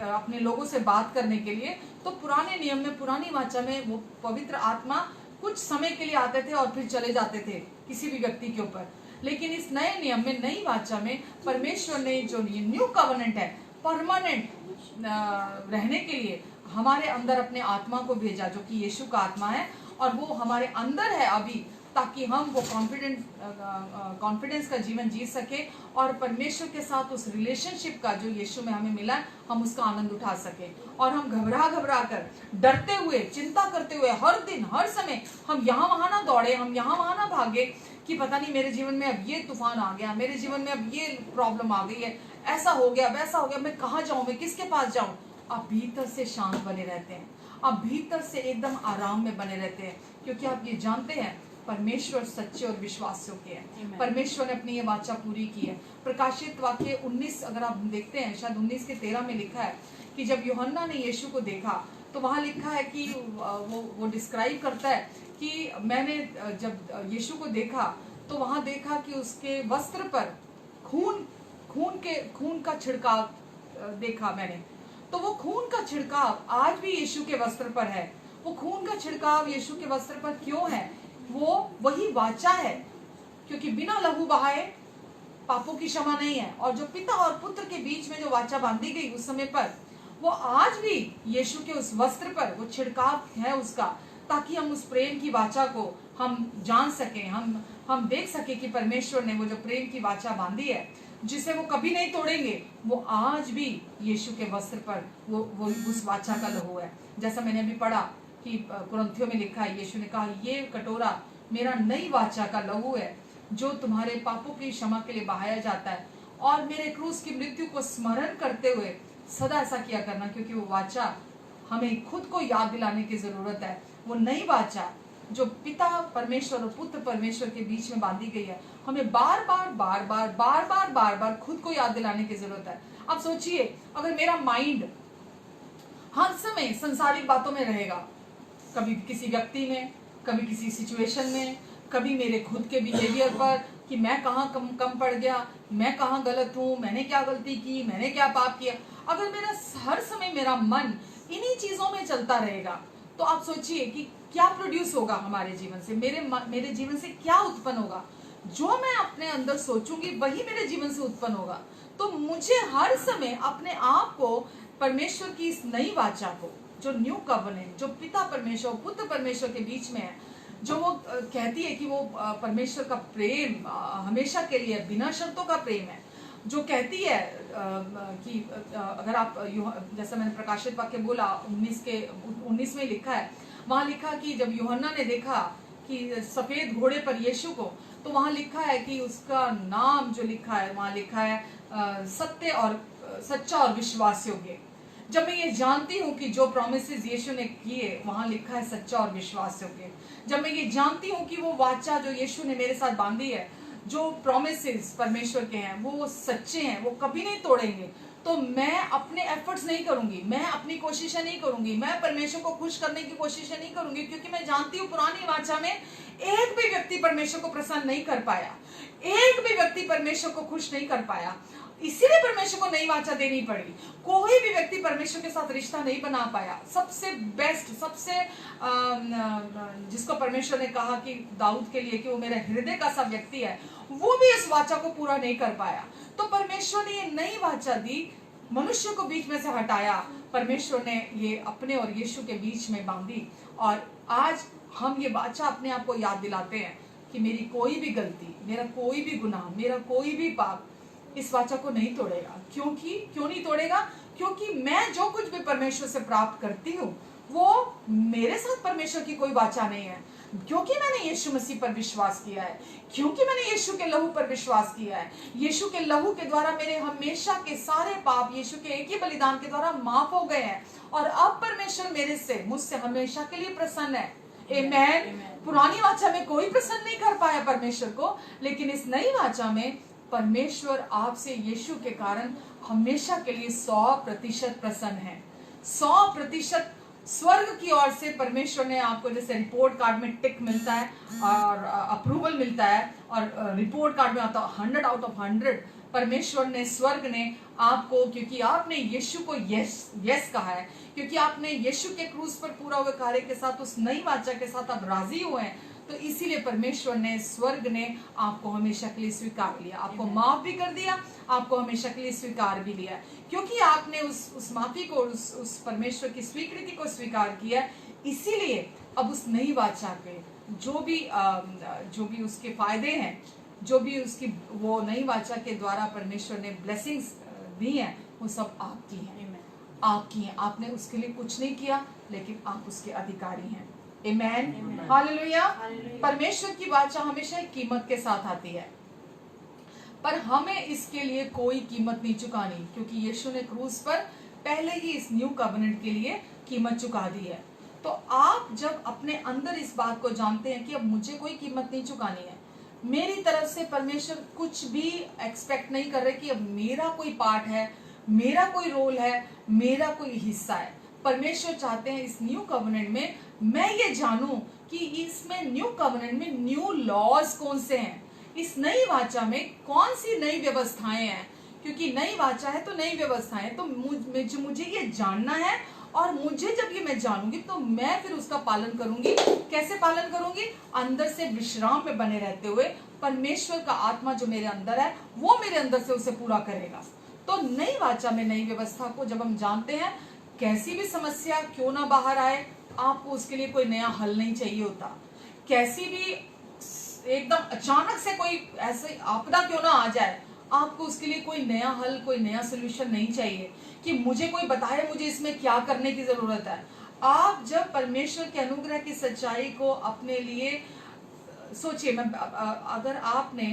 अपने लोगों से बात करने के लिए, तो पुराने नियम में, पुरानी वाचा में वो पवित्र आत्मा कुछ समय के लिए आते थे और फिर चले जाते थे किसी भी व्यक्ति के ऊपर। लेकिन इस नए नियम में, नई वाचा में परमेश्वर ने जो न्यू कवनेंट है, परमानेंट रहने के लिए हमारे अंदर अपने आत्मा को भेजा, जो कि यीशु का आत्मा है, और वो हमारे अंदर है अभी, ताकि हम वो कॉन्फिडेंस का जीवन जी सके और परमेश्वर के साथ उस रिलेशनशिप का जो यीशु में हमें मिला हम उसका आनंद उठा सके। और हम घबरा कर, डरते हुए, चिंता करते हुए हर दिन हर समय हम यहाँ वहां ना दौड़े, हम यहाँ वहां ना भागे कि पता नहीं मेरे जीवन में अब ये तूफान आ गया, मेरे जीवन में अब ये प्रॉब्लम आ गई है, ऐसा हो गया वैसा हो गया, मैं कहाँ जाऊं, मैं किसके पास जाऊं। आप भीतर से शांत बने रहते हैं, आप भीतर से एकदम आराम में बने रहते हैं, क्योंकि आप ये जानते हैं परमेश्वर सच्चे और विश्वास योग्य है। परमेश्वर ने अपनी ये वाचा पूरी की है। प्रकाशित वाक्य 19 अगर आप देखते हैं, शायद 19 के 13 में लिखा है कि जब यूहन्ना ने यीशु को देखा, तो वहां लिखा है कि वो डिस्क्राइब करता है कि मैंने जब यीशु को देखा तो वहां देखा कि उसके वस्त्र पर खून का छिड़काव देखा मैंने। तो वो खून का छिड़काव आज भी यीशु के वस्त्र पर है। वो खून का छिड़काव यीशु के वस्त्र पर क्यों है? वो वही वाचा है, क्योंकि बिना लहू बहाए पापों की क्षमा नहीं है। और जो पिता और पुत्र के बीच में जो वाचा बांधी गई उस समय पर, वो आज भी यीशु के उस वस्त्र पर वो छिड़काव है उसका, ताकि हम उस प्रेम की वाचा को हम जान सकें, हम देख सके कि परमेश्वर ने वो जो प्रेम की वाचा बांधी है, जिसे वो कभी नहीं तोड़ेंगे, वो आज भी यीशु के वस्त्र पर वो उस वाचा का लहू है। जैसा मैंने अभी पढ़ा कि कुरिन्थियों में लिखा है, यीशु ने कहा ये कटोरा मेरा नई वाचा का लहू है, जो तुम्हारे पापों की क्षमा के लिए बहाया जाता है, और मेरे क्रूस की मृत्यु को स्मरण करते हुए सदा ऐसा किया करना। क्योंकि वो वाचा हमें खुद को याद दिलाने की जरूरत है। वो नई वाचा जो पिता परमेश्वर और पुत्र परमेश्वर के बीच में बांधी गई है, हमें बार बार खुद को याद दिलाने की जरूरत है। अब सोचिए, अगर मेरा माइंड हर समय संसारिक बातों में रहेगा, कभी किसी व्यक्ति में, कभी किसी सिचुएशन में, कभी मेरे खुद के बिहेवियर पर कि मैं कहाँ कम पड़ गया, मैं कहाँ गलत हूँ, मैंने क्या गलती की, मैंने क्या पाप किया, अगर मेरा हर समय मेरा मन इन्हीं चीजों में चलता रहेगा, तो आप सोचिए कि क्या प्रोड्यूस होगा हमारे जीवन से, मेरे जीवन से क्या उत्पन्न होगा। जो मैं अपने अंदर सोचूंगी वही मेरे जीवन से उत्पन्न होगा। तो मुझे हर समय अपने आप को परमेश्वर की इस नई वाचा को, जो न्यू कवनेंट, जो पिता परमेश्वर और पुत्र परमेश्वर के बीच में है, जो वो कहती है कि वो परमेश्वर का प्रेम हमेशा के लिए बिना शर्तों का प्रेम है, जो कहती है कि अगर आप जैसा मैंने प्रकाशित वाक्य बोला 19 में लिखा है, वहां लिखा कि जब यूहन्ना ने देखा कि सफेद घोड़े पर यीशु को, तो वहां लिखा है कि उसका नाम जो लिखा है, वहां लिखा है सच्चा और विश्वास योग्य। जब मैं ये जानती हूँ कि जो प्रोमिसेस यीशु ने किए, वहां लिखा है सच्चा और विश्वास योग्य। जब मैं ये जानती हूँ कि वो वाचा जो यीशु ने मेरे साथ बांधी है, जो प्रोमिसेस परमेश्वर के हैं, वो सच्चे हैं, वो कभी नहीं तोड़ेंगे, तो मैं अपने एफर्ट्स नहीं करूंगी, मैं अपनी कोशिशें नहीं करूंगी, मैं परमेश्वर को खुश करने की कोशिशें नहीं करूंगी, क्योंकि मैं जानती हूँ पुरानी वाचा में एक भी व्यक्ति परमेश्वर को प्रसन्न नहीं कर पाया, एक भी व्यक्ति परमेश्वर को खुश नहीं कर पाया। इसीलिए परमेश्वर को नई वाचा देनी पड़ी। कोई भी व्यक्ति परमेश्वर के साथ रिश्ता नहीं बना पाया। सबसे बेस्ट, सबसे जिसको परमेश्वर ने कहा कि दाऊद के लिए कि वो मेरे हृदय का सा व्यक्ति है, वो भी इस वाचा को पूरा नहीं कर पाया। तो परमेश्वर ने ये नई वाचा दी, मनुष्य को बीच में से हटाया, परमेश्वर ने ये अपने और यीशु के बीच में बांधी, और आज हम ये वाचा अपने आप को याद दिलाते हैं कि मेरी कोई भी गलती, मेरा कोई भी गुनाह, मेरा कोई भी पाप इस वाचा को नहीं तोड़ेगा। क्यों नहीं तोड़ेगा? क्योंकि मैं जो कुछ भी परमेश्वर से प्राप्त करती हूँ, वो मेरे साथ परमेश्वर की कोई वाचा नहीं है, क्योंकि मैंने यीशु मसीह पर विश्वास किया है, क्योंकि मैंने यीशु के लहू पर विश्वास किया है। यीशु के लहू के द्वारा मेरे हमेशा के सारे पाप यीशु के एक ही बलिदान के द्वारा माफ हो गए हैं, और अब परमेश्वर मुझसे हमेशा के लिए प्रसन्न है। आमेन। पुरानी वाचा में कोई प्रसन्न नहीं कर पाया परमेश्वर को, लेकिन इस नई वाचा में परमेश्वर आपसे यीशु के कारण हमेशा के लिए 100% प्रसन्न है। 100% स्वर्ग की ओर से परमेश्वर ने आपको, जैसे रिपोर्ट कार्ड में टिक मिलता है और अप्रूवल मिलता है, और रिपोर्ट कार्ड में आता है 100 आउट ऑफ 100, परमेश्वर ने, स्वर्ग ने आपको, क्योंकि आपने यीशु को यस कहा है, क्योंकि आपने यीशु के क्रूस पर पूरा हुए कार्य के साथ, उस नई वाचा के साथ आप राजी हुए हैं, तो इसीलिए परमेश्वर ने, स्वर्ग ने आपको हमेशा के लिए स्वीकार लिया, आपको माफ भी कर दिया, आपको हमेशा के लिए स्वीकार भी लिया, क्योंकि आपने उस माफी को, उस परमेश्वर की स्वीकृति को स्वीकार किया। इसीलिए अब उस नई वाचा के जो भी उसके फायदे हैं, जो भी उसकी वो नई वाचा के द्वारा परमेश्वर ने ब्लेसिंग्स दी हैं, वो सब आपकी हैं, आपकी हैं। आपने उसके लिए कुछ नहीं किया, लेकिन आप उसके अधिकारी हैं। आमेन, हालेलुया। परमेश्वर की वाचा हमेशा एक कीमत के साथ आती है, पर हमें इसके लिए कोई कीमत नहीं चुकानी, क्योंकि यीशु ने क्रूस पर पहले ही इस न्यू कवेनेंट के लिए कीमत चुका दी है। तो आप जब अपने अंदर इस बात को जानते हैं कि अब मुझे कोई कीमत नहीं चुकानी है, मेरी तरफ से परमेश्वर कुछ भी एक्सपेक्ट नहीं कर रहे कि अब मेरा कोई पार्ट है, मेरा कोई रोल है, मेरा कोई हिस्सा है। परमेश्वर चाहते हैं इस न्यू कवेनेंट में मैं ये जानूं कि इसमें न्यू कवेनेंट में न्यू लॉज कौन से हैं, इस नई वाचा में कौन सी नई व्यवस्थाएं हैं, क्योंकि नई वाचा है तो नई व्यवस्थाएं, तो मुझे ये जानना है। और मुझे जब ये मैं जानूंगी तो मैं फिर उसका पालन करूंगी। कैसे पालन करूंगी? अंदर से विश्राम में बने रहते हुए परमेश्वर का आत्मा जो मेरे अंदर है वो मेरे अंदर से उसे पूरा करेगा। तो नई वाचा में नई व्यवस्था को जब हम जानते हैं, कैसी भी समस्या क्यों ना बाहर आए, आपको उसके लिए कोई नया हल नहीं चाहिए होता। कैसी भी एकदम अचानक से कोई ऐसे आपदा क्यों ना आ जाए, आपको उसके लिए कोई नया हल, कोई नया सोल्यूशन नहीं चाहिए कि मुझे कोई बताए मुझे इसमें क्या करने की जरूरत है। आप जब परमेश्वर के अनुग्रह की सच्चाई को अपने लिए सोचिए, मैं अगर आपने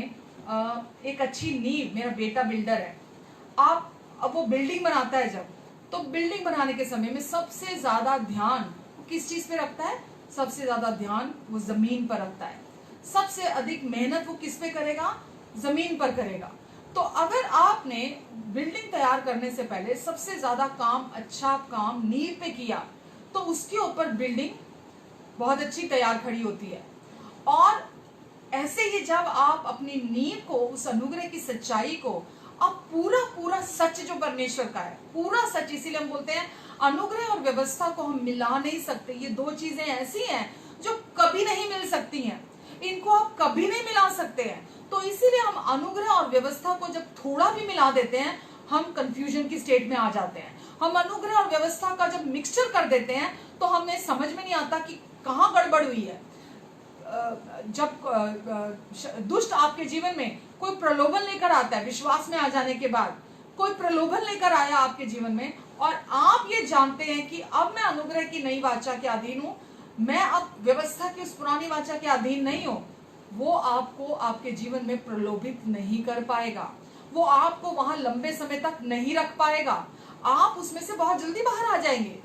एक अच्छी नींव, मेरा बेटा बिल्डर है, आप अब वो बिल्डिंग बनाता है जब, तो बिल्डिंग बनाने के समय में सबसे ज्यादा ध्यान वो किस चीज पे रखता है? सबसे ज्यादा ध्यान वो जमीन पर रखता है। सबसे अधिक मेहनत वो किस पे करेगा? जमीन पर करेगा। तो अगर आपने बिल्डिंग तैयार करने से पहले सबसे ज्यादा काम, अच्छा काम नींव पे किया, तो उसके ऊपर बिल्डिंग बहुत अच्छी तैयार खड़ी होती है। और ऐसे ही जब आप अपनी नींव को, उस अनुग्रह की सच्चाई को, अब पूरा सच जो परमेश्वर का है, पूरा सच, इसीलिए हम बोलते हैं अनुग्रह और व्यवस्था को हम मिला नहीं सकते। ये दो चीजें ऐसी हैं जो कभी नहीं मिल सकती हैं, इनको आप कभी नहीं मिला सकते हैं। तो इसीलिए हम अनुग्रह और व्यवस्था को जब थोड़ा भी मिला देते हैं, हम कंफ्यूजन की स्टेट में आ जाते हैं। हम अनुग्रह और व्यवस्था का जब मिक्सचर कर देते हैं तो हमें समझ में नहीं आता कि कहाँ गड़बड़ हुई है। जब दुष्ट आपके जीवन में कोई प्रलोभन लेकर आता है, विश्वास में आ जाने के बाद कोई प्रलोभन लेकर आया आपके जीवन में, और आप ये जानते हैं कि अब मैं अनुग्रह की नई वाचा के अधीन हूं, मैं अब व्यवस्था की उस पुरानी वाचा के अधीन नहीं हूं, वो आपको आपके जीवन में प्रलोभित नहीं कर पाएगा, वो आपको वहां लंबे समय तक नहीं रख पाएगा, आप उसमें से बहुत जल्दी बाहर आ जाएंगे।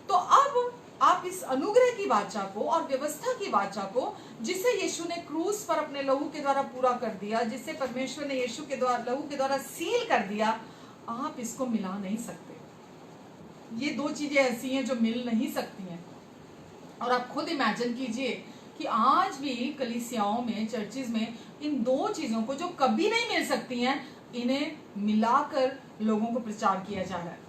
तो अब आप इस अनुग्रह की वाचा को और व्यवस्था की वाचा को, जिसे यीशु ने क्रूस पर अपने लहू के द्वारा पूरा कर दिया, जिसे परमेश्वर ने यीशु के द्वारा, लहू के द्वारा सील कर दिया, आप इसको मिला नहीं सकते। ये दो चीजें ऐसी हैं जो मिल नहीं सकती हैं। और आप खुद इमेजिन कीजिए कि आज भी कलीसियाओं में, चर्चिज में, इन दो चीजों को जो कभी नहीं मिल सकती हैं, इन्हें मिलाकर लोगों को प्रचार किया जा रहा है।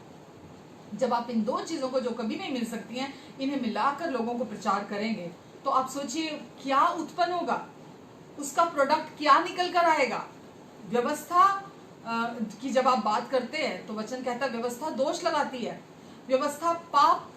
जब आप इन दो चीजों को जो कभी नहीं मिल सकती हैं, इन्हें मिलाकर लोगों को प्रचार करेंगे, तो आप सोचिए क्या उत्पन्न होगा, उसका प्रोडक्ट क्या निकल कर आएगा। व्यवस्था की जब आप बात करते हैं तो वचन कहता है व्यवस्था दोष लगाती है, व्यवस्था पाप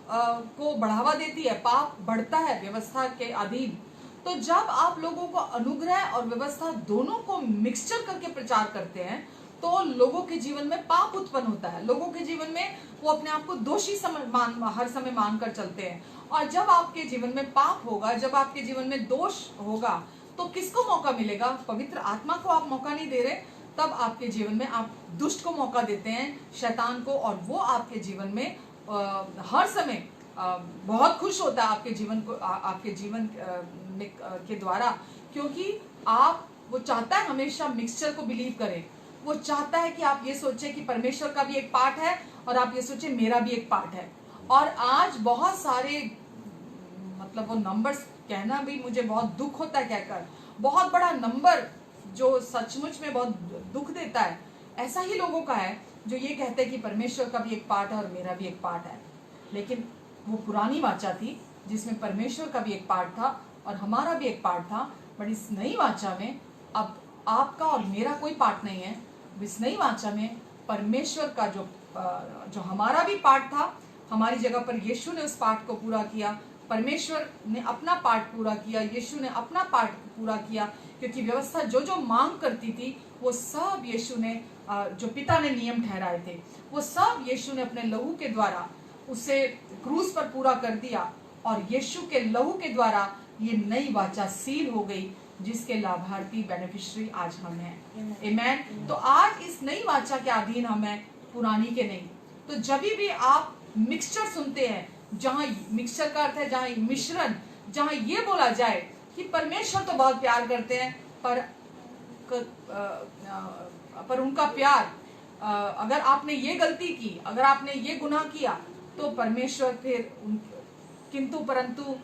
को बढ़ावा देती है, पाप बढ़ता है व्यवस्था के अधीन। तो जब आप लोगों को अनुग्रह और व्यवस्था दोनों को मिक्सचर करके प्रचार करते हैं, तो लोगों के जीवन में पाप उत्पन्न होता है, लोगों के जीवन में वो अपने आप को दोषी हर समय मानकर चलते हैं। और जब आपके जीवन में पाप होगा, जब आपके जीवन में दोष होगा, तो किसको मौका मिलेगा? पवित्र आत्मा को आप मौका नहीं दे रहे, तब आपके जीवन में आप दुष्ट को मौका देते हैं, शैतान को, और वो आपके जीवन में हर समय बहुत खुश होता है आपके जीवन को, आपके जीवन के द्वारा, क्योंकि वो चाहता है हमेशा मिक्सचर को बिलीव करें। वो चाहता है कि आप ये सोचे कि परमेश्वर का भी एक पार्ट है और आप ये सोचे मेरा भी एक पार्ट है। और आज बहुत सारे, मतलब वो नंबर्स कहना भी मुझे बहुत दुख होता है कहकर, बहुत बड़ा नंबर जो सचमुच में बहुत दुख देता है, ऐसा ही लोगों का है जो ये कहते हैं कि परमेश्वर का भी एक पार्ट है और मेरा भी एक पार्ट है। लेकिन वो पुरानी वाचा थी जिसमें परमेश्वर का भी एक पार्ट था और हमारा भी एक पार्ट था। बट इस नई वाचा में अब आपका और मेरा कोई पार्ट नहीं है। इस नई वाचा में परमेश्वर का जो हमारा भी पार्ट था, हमारी जगह पर यीशु ने उस पार्ट को पूरा किया। परमेश्वर ने अपना पार्ट पूरा किया, यीशु ने अपना पार्ट पूरा किया, क्योंकि व्यवस्था जो जो मांग करती थी वो सब यीशु ने, जो पिता ने नियम ठहराए थे, वो सब यीशु ने अपने लहू के द्वारा उसे क्रूस पर पूरा कर दिया। और यीशु के लहू के द्वारा ये नई वाचा सील हो गई, जिसके लाभार्थी बेनिफिशियरी आज हम हैं। आमेन। तो आज इस नई वाचा के अधीन हम हैं, पुरानी के नहीं। तो जब भी आप मिक्सचर सुनते हैं, जहां मिक्सचर का अर्थ है जहां मिश्रण, जहां ये बोला जाए कि परमेश्वर तो बहुत प्यार करते हैं, पर उनका प्यार, अगर आपने ये गलती की, अगर आपने ये गुनाह किया, तो परमेश्वर फिर किंतु परंतु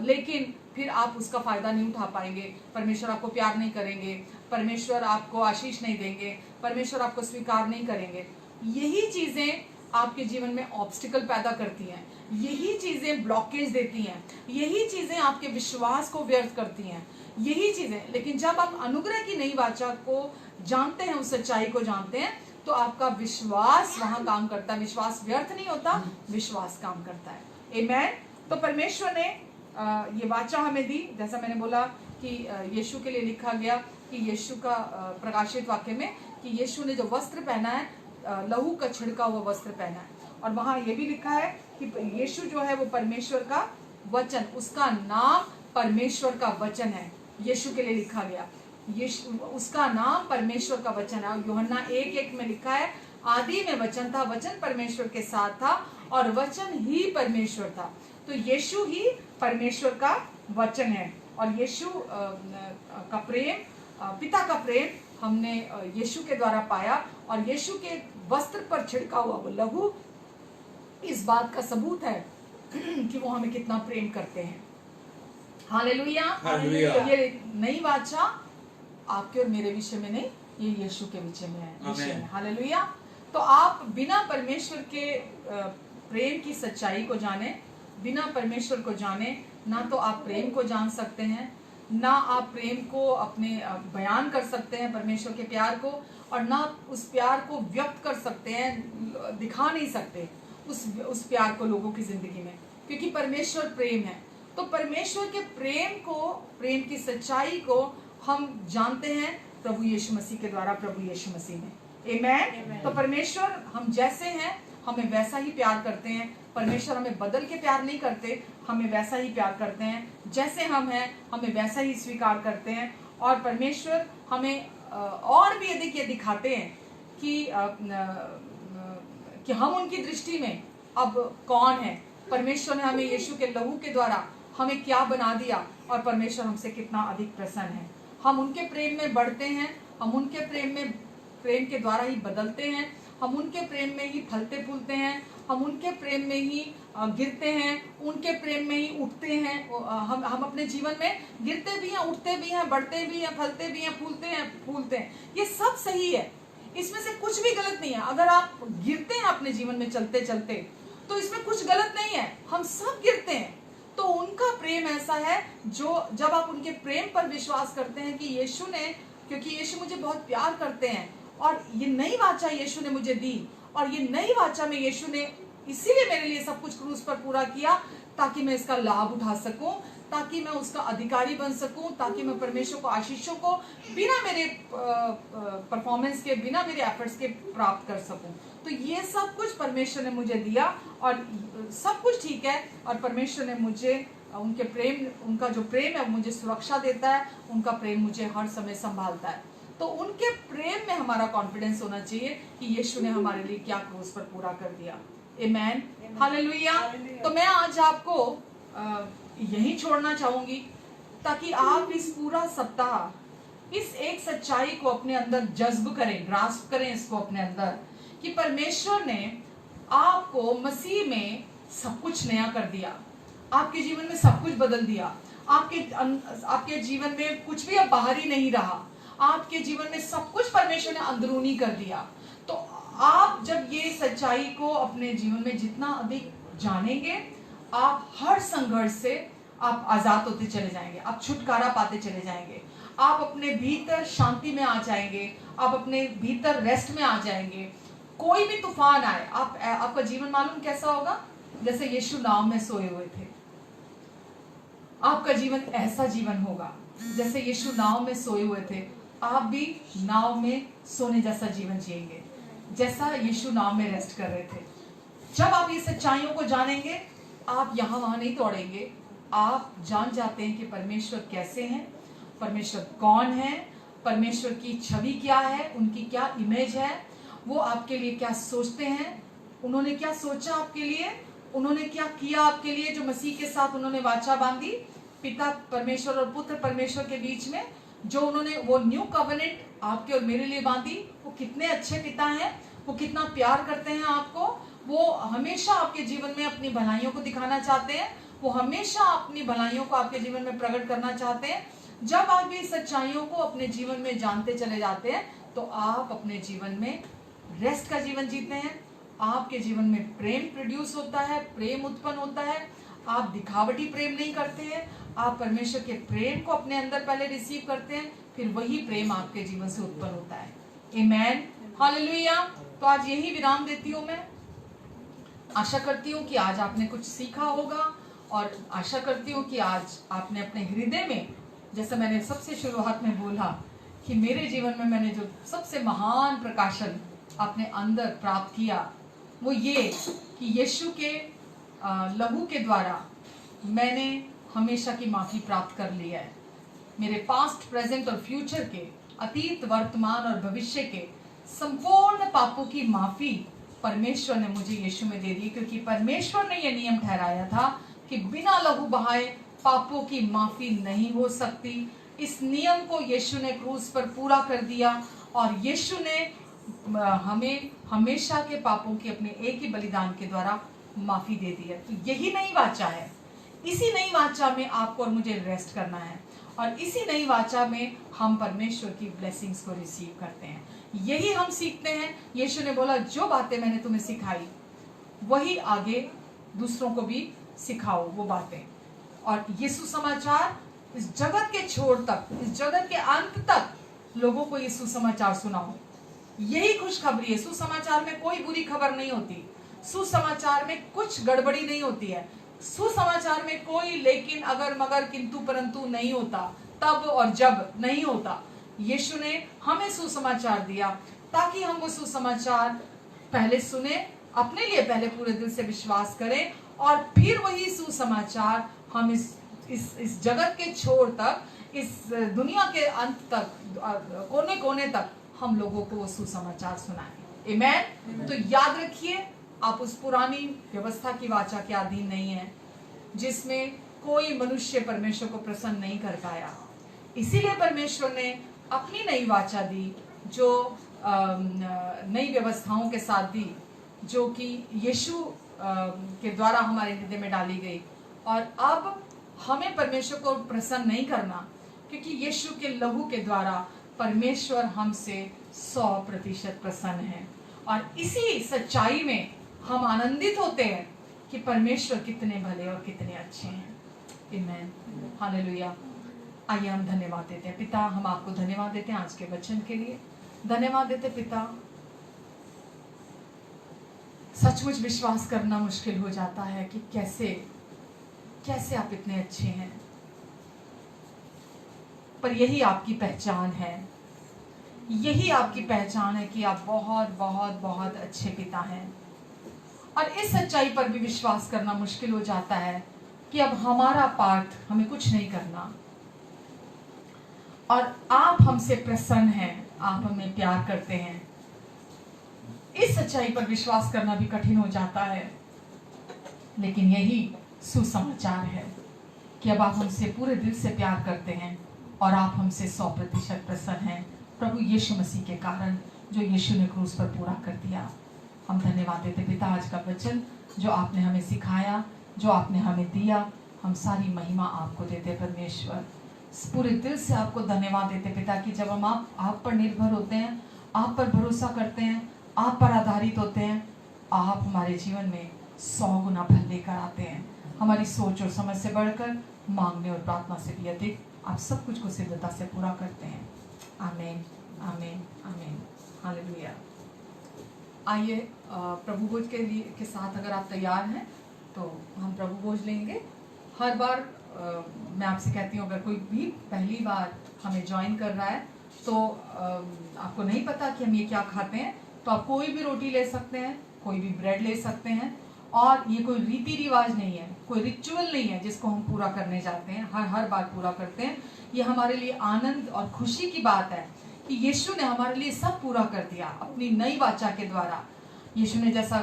लेकिन फिर आप उसका फायदा नहीं उठा पाएंगे। परमेश्वर आपको प्यार नहीं करेंगे, परमेश्वर आपको आशीष नहीं देंगे, परमेश्वर आपको स्वीकार नहीं करेंगे। यही चीजें आपके जीवन में ऑब्स्टिकल पैदा करती हैं, यही चीजें ब्लॉकेज देती हैं, यही चीजें आपके विश्वास को व्यर्थ करती हैं, यही चीजें। लेकिन जब आप अनुग्रह की नई वाचा को जानते हैं, उस सच्चाई को जानते हैं, तो आपका विश्वास वहां काम करता है। विश्वास व्यर्थ नहीं होता, विश्वास काम करता है। आमेन। तो परमेश्वर ने ये वाचा हमें दी। जैसा मैंने बोला कि यीशु के लिए लिखा गया कि यीशु का प्रकाशित वाक्य में कि यीशु ने जो वस्त्र पहना है, लहू का छिड़का हुआ वस्त्र पहना है। और वहां ये भी लिखा है कि यीशु जो है वो परमेश्वर का वचन, उसका नाम परमेश्वर का वचन है। यीशु के लिए लिखा गया, यीशु उसका नाम परमेश्वर का वचन है। यूहन्ना 1:1 में लिखा है, आदि में वचन था, वचन परमेश्वर के साथ था और वचन ही परमेश्वर था। तो यीशु ही परमेश्वर का वचन है। और यीशु का प्रेम, पिता का प्रेम हमने यीशु के द्वारा पाया। और यीशु के वस्त्र पर छिड़का हुआ वो लहू इस बात का सबूत है कि वो हमें कितना प्रेम करते हैं। हालेलुया। हालेलुया। ये नई वाचा आपके और मेरे विषय में नहीं, ये यीशु के विषय में है, विषय में। हालेलुया। तो आप बिना परमेश्वर के प्रेम की सच्चाई को जाने, बिना परमेश्वर को जाने, ना तो आप प्रेम को जान सकते हैं, ना आप प्रेम को अपने बयान कर सकते हैं परमेश्वर के प्यार को, और ना उस प्यार को व्यक्त कर सकते हैं, दिखा नहीं सकते उस प्यार को लोगों की जिंदगी में, क्योंकि परमेश्वर प्रेम है। तो परमेश्वर के प्रेम को, प्रेम की सच्चाई को हम जानते हैं प्रभु यीशु मसीह के द्वारा, प्रभु यीशु मसीह में। आमेन। तो परमेश्वर हम जैसे हैं हमें वैसा ही प्यार करते हैं। परमेश्वर हमें बदल के प्यार नहीं करते, हमें वैसा ही प्यार करते हैं। जैसे हम हैं हमें वैसा ही स्वीकार करते हैं। और परमेश्वर हमें और भी अधिक ये दिखाते हैं कि हम उनकी दृष्टि में अब कौन है। परमेश्वर ने हमें यीशु के लहू के द्वारा हमें क्या बना दिया, और परमेश्वर हमसे कितना अधिक प्रसन्न है। हम उनके प्रेम में बढ़ते हैं, हम उनके प्रेम के द्वारा ही बदलते हैं, हम उनके प्रेम में ही फलते फूलते हैं, हम उनके प्रेम में ही गिरते हैं, उनके प्रेम में ही उठते हैं। हम अपने जीवन में गिरते भी हैं, उठते भी हैं, बढ़ते भी हैं, फलते भी हैं, फूलते हैं। ये सब सही है, इसमें से कुछ भी गलत नहीं है। अगर आप गिरते हैं अपने जीवन में चलते चलते, तो इसमें कुछ गलत नहीं है, हम सब गिरते हैं। तो उनका प्रेम ऐसा है, जो जब आप उनके प्रेम पर विश्वास करते हैं कि यीशु ने, क्योंकि यीशु मुझे बहुत प्यार करते हैं, और ये नई वाचा यीशु ने मुझे दी, और ये नई वाचा में यीशु ने इसीलिए मेरे लिए सब कुछ क्रूस पर पूरा किया, ताकि मैं इसका लाभ उठा सकूं, ताकि मैं उसका अधिकारी बन सकूं, ताकि मैं परमेश्वर को आशीषों को बिना मेरे परफॉर्मेंस के, बिना मेरे एफर्ट्स के प्राप्त कर सकूं। तो ये सब कुछ परमेश्वर ने मुझे दिया, और सब कुछ ठीक है। और परमेश्वर ने मुझे उनके प्रेम, उनका जो प्रेम है मुझे सुरक्षा देता है, उनका प्रेम मुझे हर समय संभालता है। तो उनके प्रेम में हमारा कॉन्फिडेंस होना चाहिए कि यीशु ने हमारे लिए क्या क्रूस पर पूरा कर दिया। आमेन। हालेलुया। तो मैं आज आपको यही छोड़ना चाहूंगी, ताकि आप इस पूरा सप्ताह इस एक सच्चाई को अपने अंदर जज्ब करें, ग्रास्प करें इसको अपने अंदर, कि परमेश्वर ने आपको मसीह में सब कुछ नया कर दिया, आपके जीवन में सब कुछ बदल दिया। आपके जीवन में कुछ भी अब बाहरी नहीं रहा, आपके जीवन में सब कुछ परमेश्वर ने अंदरूनी कर दिया। तो आप जब ये सच्चाई को अपने जीवन में जितना अधिक जानेंगे, आप हर संघर्ष से, आप आजाद होते चले जाएंगे, आप छुटकारा पाते चले जाएंगे, आप अपने भीतर शांति में आ जाएंगे, आप अपने भीतर रेस्ट में आ जाएंगे। कोई भी तूफान आए, आपका जीवन मालूम कैसा होगा? जैसे यीशु नाव में सोए हुए थे। आपका जीवन ऐसा जीवन होगा जैसे यीशु नाव में सोए हुए थे। आप भी नाव में सोने जैसा जीवन जिएंगे, जैसा यीशु नाव में रेस्ट कर रहे थे। जब आप ये सच्चाइयों को जानेंगे, आप यहाँ वहां नहीं दौड़ेंगे। आप जान जाते हैं कि परमेश्वर कैसे हैं, परमेश्वर कौन है, परमेश्वर की छवि क्या है, उनकी क्या इमेज है, वो आपके लिए क्या सोचते हैं, उन्होंने क्या सोचा आपके लिए, उन्होंने क्या किया आपके लिए, जो मसीह के साथ उन्होंने वाचा बांधी पिता परमेश्वर और पुत्र परमेश्वर के बीच में, जो उन्होंने वो न्यू कवेनेंट आपके और मेरे लिए बांधी। वो कितने अच्छे पिता हैं, वो कितना प्यार करते हैं आपको, वो हमेशा आपके जीवन में अपनी भलाइयों को दिखाना चाहते हैं, वो हमेशा अपनी भलाइयों को आपके जीवन में प्रकट करना चाहते हैं। जब आप ये सच्चाइयों को अपने जीवन में जानते चले जाते हैं तो आप अपने जीवन में रेस्ट का जीवन जीते हैं। आपके जीवन में प्रेम प्रोड्यूस होता है, प्रेम उत्पन्न होता है। आप दिखावटी प्रेम नहीं करते हैं, आप परमेश्वर के प्रेम को अपने अंदर पहले रिसीव करते हैं, फिर वही प्रेम आपके जीवन से उत्पन्न होता है। आमेन, हालेलुया। तो आज यही विराम देती हूँ मैं। आशा करती हूँ कि आज आपने कुछ सीखा होगा, और आशा करती हूँ कि आज आपने अपने हृदय में, जैसे मैंने सबसे शुरुआत में बोला कि मेरे जीवन में मैंने जो सबसे महान प्रकाशन अपने अंदर प्राप्त किया, वो ये कि यीशु के लहू के द्वारा मैंने हमेशा की माफी प्राप्त कर लिया है। मेरे पास्ट, प्रेजेंट और फ्यूचर के, अतीत, वर्तमान और भविष्य के संपूर्ण पापों की माफी परमेश्वर ने मुझे यीशु में दे दी, क्योंकि परमेश्वर ने यह नियम ठहराया था कि बिना लहू बहाए पापों की माफी नहीं हो सकती। इस नियम को यीशु ने क्रूस पर पूरा कर दिया, और यीशु ने हमें हमेशा के पापों की अपने एक ही बलिदान के द्वारा माफी दे दी है। तो यही नई वाचा है। इसी नई वाचा में आपको और मुझे रेस्ट करना है, और इसी नई वाचा में हम परमेश्वर की ब्लेसिंग्स को रिसीव करते हैं। यही हम सीखते हैं। यीशु ने बोला, जो बातें मैंने तुम्हें सिखाई वही आगे दूसरों को भी सिखाओ वो बातें। और ये सुसमाचार इस जगत के छोर तक, इस जगत के अंत तक लोगों को ये सुसमाचार सुनाओ। यही खुशखबरी है। सुसमाचार में कोई बुरी खबर नहीं होती, सुसमाचार में कुछ गड़बड़ी नहीं होती है, सुसमाचार में कोई लेकिन, अगर, मगर, किंतु, परंतु नहीं होता, तब और जब नहीं होता। यीशु ने हमें सुसमाचार दिया ताकि हम वो सुसमाचार पहले सुने, अपने लिए पहले पूरे दिल से विश्वास करें, और फिर वही सुसमाचार हम इस जगत के छोर तक, इस दुनिया के अंत तक, कोने कोने तक हम लोगों को वो सुसमाचार सुनाएं। आमेन। तो याद रखिए, आप उस पुरानी व्यवस्था की वाचा के अधीन नहीं है जिसमें कोई मनुष्य परमेश्वर को प्रसन्न नहीं कर पाया। इसीलिए परमेश्वर ने अपनी नई वाचा दी, जो नई व्यवस्थाओं के साथ दी, जो कि यीशु के द्वारा हमारे हृदय में डाली गई। और अब हमें परमेश्वर को प्रसन्न नहीं करना, क्योंकि यीशु के लहू के द्वारा परमेश्वर हमसे 100% प्रसन्न है। और इसी सच्चाई में हम आनंदित होते हैं कि परमेश्वर कितने भले और कितने अच्छे हैं। आमीन, हालेलुया। आइए हम धन्यवाद देते हैं। पिता, हम आपको धन्यवाद देते हैं आज के वचन के लिए। धन्यवाद देते पिता, सचमुच विश्वास करना मुश्किल हो जाता है कि कैसे आप इतने अच्छे हैं, पर यही आपकी पहचान है। यही आपकी पहचान है कि आप बहुत बहुत बहुत अच्छे पिता हैं। और इस सच्चाई पर भी विश्वास करना मुश्किल हो जाता है कि अब हमारा पार्ट, हमें कुछ नहीं करना, और आप हमसे प्रसन्न हैं, आप हमें प्यार करते हैं। इस सच्चाई पर विश्वास करना भी कठिन हो जाता है, लेकिन यही सुसमाचार है कि अब आप हमसे पूरे दिल से प्यार करते हैं और आप हमसे 100% प्रसन्न हैं, प्रभु यीशु मसीह के कारण, जो यीशु ने क्रूस पर पूरा कर दिया। हम धन्यवाद देते पिता, आज का वचन जो आपने हमें सिखाया, जो आपने हमें दिया, हम सारी महिमा आपको देते परमेश्वर। पूरे दिल से आपको धन्यवाद देते पिता कि जब हम आप पर निर्भर होते हैं, आप पर भरोसा करते हैं, आप पर आधारित होते हैं, आप हमारे जीवन में 100 गुना फल लेकर आते हैं। हमारी सोच और समझ से बढ़कर, मांगने और प्रार्थना से भी अधिक आप सब कुछ को सिद्धता से पूरा करते हैं। आमीन, आमीन, आमीन, हालेलुया। आइए प्रभु भोज के साथ अगर आप तैयार हैं तो हम प्रभु भोज लेंगे। हर बार मैं आपसे कहती हूँ, अगर कोई भी पहली बार हमें ज्वाइन कर रहा है तो आपको नहीं पता कि हम ये क्या खाते हैं, तो आप कोई भी रोटी ले सकते हैं, कोई भी ब्रेड ले सकते हैं। और ये कोई रीति रिवाज नहीं है, कोई रिचुअल नहीं है जिसको हम पूरा करने जाते हैं, हर बार पूरा करते हैं। ये हमारे लिए आनंद और खुशी की बात है कि यीशु ने हमारे लिए सब पूरा कर दिया अपनी नई वाचा के द्वारा। यीशु ने, जैसा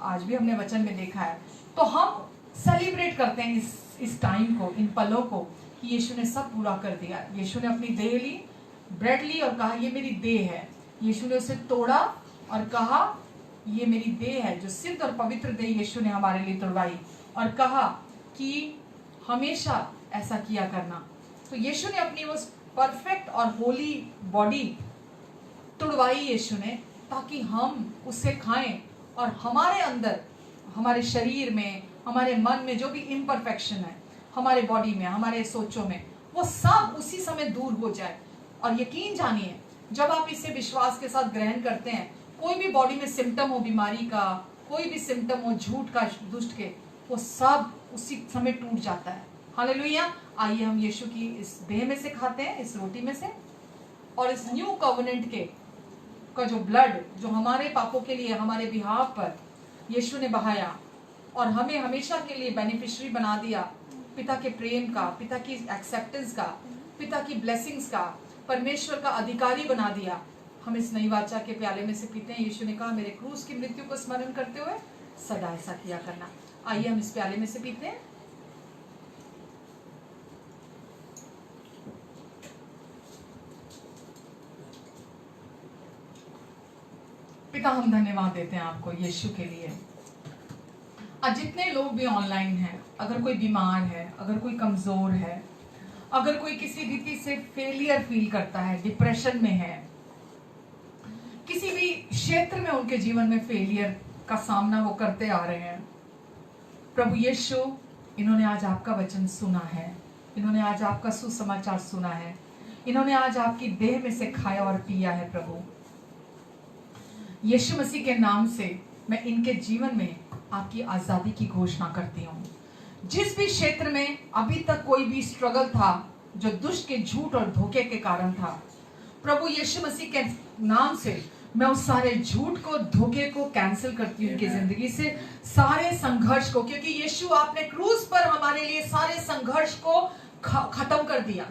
आज भी हमने वचन में देखा है, तो हम सेलिब्रेट करते हैं इस टाइम को, इन पलों को, कि यीशु ने सब पूरा कर दिया। यीशु ने अपनी देह ली, ब्रेड ली और कहा ये मेरी देह है। यीशु ने उसे तोड़ा और कहा ये मेरी देह है, जो सिद्ध और पवित्र देह यीशु ने हमारे लिए तोड़वाई, और कहा कि हमेशा ऐसा किया करना। तो यीशु ने अपनी वो परफेक्ट और होली बॉडी तुड़वाई यीशु ने, ताकि हम उससे खाएं और हमारे अंदर, हमारे शरीर में, हमारे मन में जो भी इम्परफेक्शन है, हमारे बॉडी में, हमारे सोचों में, वो सब उसी समय दूर हो जाए। और यकीन जानिए, जब आप इसे विश्वास के साथ ग्रहण करते हैं, कोई भी बॉडी में सिम्टम हो बीमारी का, कोई भी सिम्टम हो झूठ का, दुष्ट के, वो सब उसी समय टूट जाता है। हालेलुया। आइए हम यीशु की इस देह में से खाते हैं, इस रोटी में से, और इस न्यू कॉवेनेंट के का जो ब्लड, जो हमारे पापों के लिए हमारे बिहाव पर यीशु ने बहाया और हमें हमेशा के लिए बेनिफिशियरी बना दिया, पिता के प्रेम का, पिता की एक्सेप्टेंस का, पिता की ब्लेसिंग्स का, परमेश्वर का अधिकारी बना दिया। हम इस नई वाचा के प्याले में से पीते हैं। यीशु ने कहा मेरे क्रूस की मृत्यु को स्मरण करते हुए सदा ऐसा किया करना। आइए हम इस प्याले में से पीते हैं। पिता, हम धन्यवाद देते हैं आपको यीशु के लिए। आज जितने लोग भी ऑनलाइन हैं, अगर कोई बीमार है, अगर कोई कमजोर है, अगर कोई किसी रीति से फेलियर फील करता है, डिप्रेशन में है, किसी भी क्षेत्र में उनके जीवन में फेलियर का सामना वो करते आ रहे हैं, प्रभु यीशु, इन्होंने आज आपका वचन सुना है, इन्होंने आज आपका सुसमाचार सुना है, इन्होंने आज आपकी देह में से खाया और पिया है। प्रभु यीशु मसीह के नाम से मैं इनके जीवन में आपकी आजादी की घोषणा करती हूँ। जिस भी क्षेत्र में अभी तक कोई भी स्ट्रगल था, जो दुष्ट के झूठ और धोखे के कारण था, प्रभु यीशु मसीह के नाम से मैं उस सारे झूठ को, धोखे को कैंसिल करती हूँ इनकी जिंदगी से, सारे संघर्ष को, क्योंकि यीशु आपने क्रूस पर हमारे लिए सारे संघर्ष को खत्म कर दिया,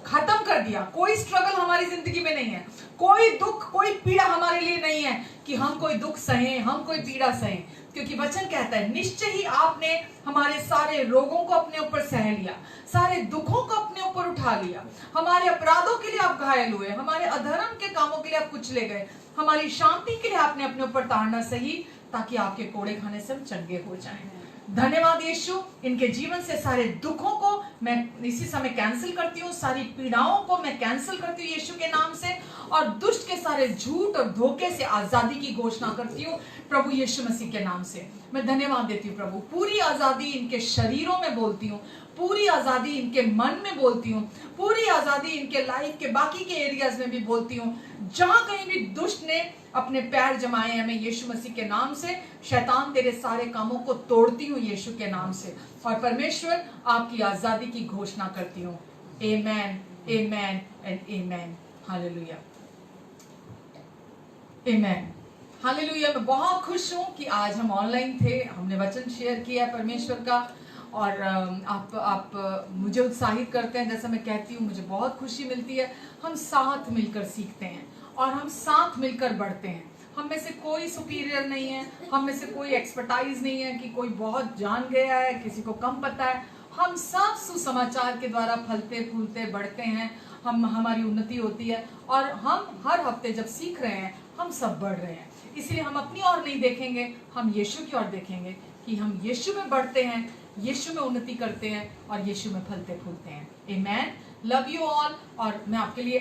खत्म कर दिया। कोई स्ट्रगल हमारी जिंदगी में नहीं है, कोई दुख, कोई पीड़ा हमारे लिए नहीं है कि हम कोई दुख सहें, हम कोई पीड़ा सहें, क्योंकि वचन कहता है निश्चय ही आपने हमारे सारे रोगों को अपने ऊपर सह लिया, सारे दुखों को अपने ऊपर उठा लिया। हमारे अपराधों के लिए आप घायल हुए, हमारे अधर्म के कामों के लिए आप कुचले गए, हमारी शांति के लिए आपने अपने ऊपर ताड़ना सही, ताकि आपके कोड़े खाने से हम चंगे हो जाएं। धन्यवाद यीशु, इनके जीवन से सारे दुखों को मैं इसी समय कैंसिल करती हूँ, सारी पीड़ाओं को मैं कैंसिल करती हूँ यीशु के नाम से, और दुष्ट के सारे झूठ और धोखे से आजादी की घोषणा करती हूँ प्रभु यीशु मसीह के नाम से। मैं धन्यवाद देती हूँ प्रभु, पूरी आजादी इनके शरीरों में बोलती हूँ, पूरी आजादी इनके मन में बोलती हूँ, पूरी आजादी इनके लाइफ के बाकी के एरियाज में भी बोलती हूँ। जहां कहीं भी दुष्ट ने अपने पैर जमाए हैं, मैं यीशु मसीह के नाम से शैतान तेरे सारे कामों को तोड़ती हूँ यीशु के नाम से, और परमेश्वर आपकी आजादी की घोषणा करती हूँ। Amen, amen and amen. Hallelujah, amen, hallelujah. मैं बहुत खुश हूँ कि आज हम ऑनलाइन थे, हमने वचन शेयर किया परमेश्वर का, और आप मुझे उत्साहित करते हैं। जैसा मैं कहती हूँ, मुझे बहुत खुशी मिलती है। हम साथ मिलकर सीखते हैं और हम साथ मिलकर बढ़ते हैं। हम में से कोई सुपीरियर नहीं है, हम में से कोई एक्सपर्टाइज नहीं है कि कोई बहुत जान गया है, किसी को कम पता है। हम सब सुसमाचार के द्वारा फलते फूलते बढ़ते हैं, हमारी उन्नति होती है, और हम हर हफ्ते जब सीख रहे हैं, हम सब बढ़ रहे हैं। इसलिए हम अपनी ओर नहीं देखेंगे, हम यीशु की ओर देखेंगे कि हम यीशु में बढ़ते हैं, यीशु में उन्नति करते हैं और यीशु में फलते फूलते हैं। आमेन। Love you all. और मैं आपके लिए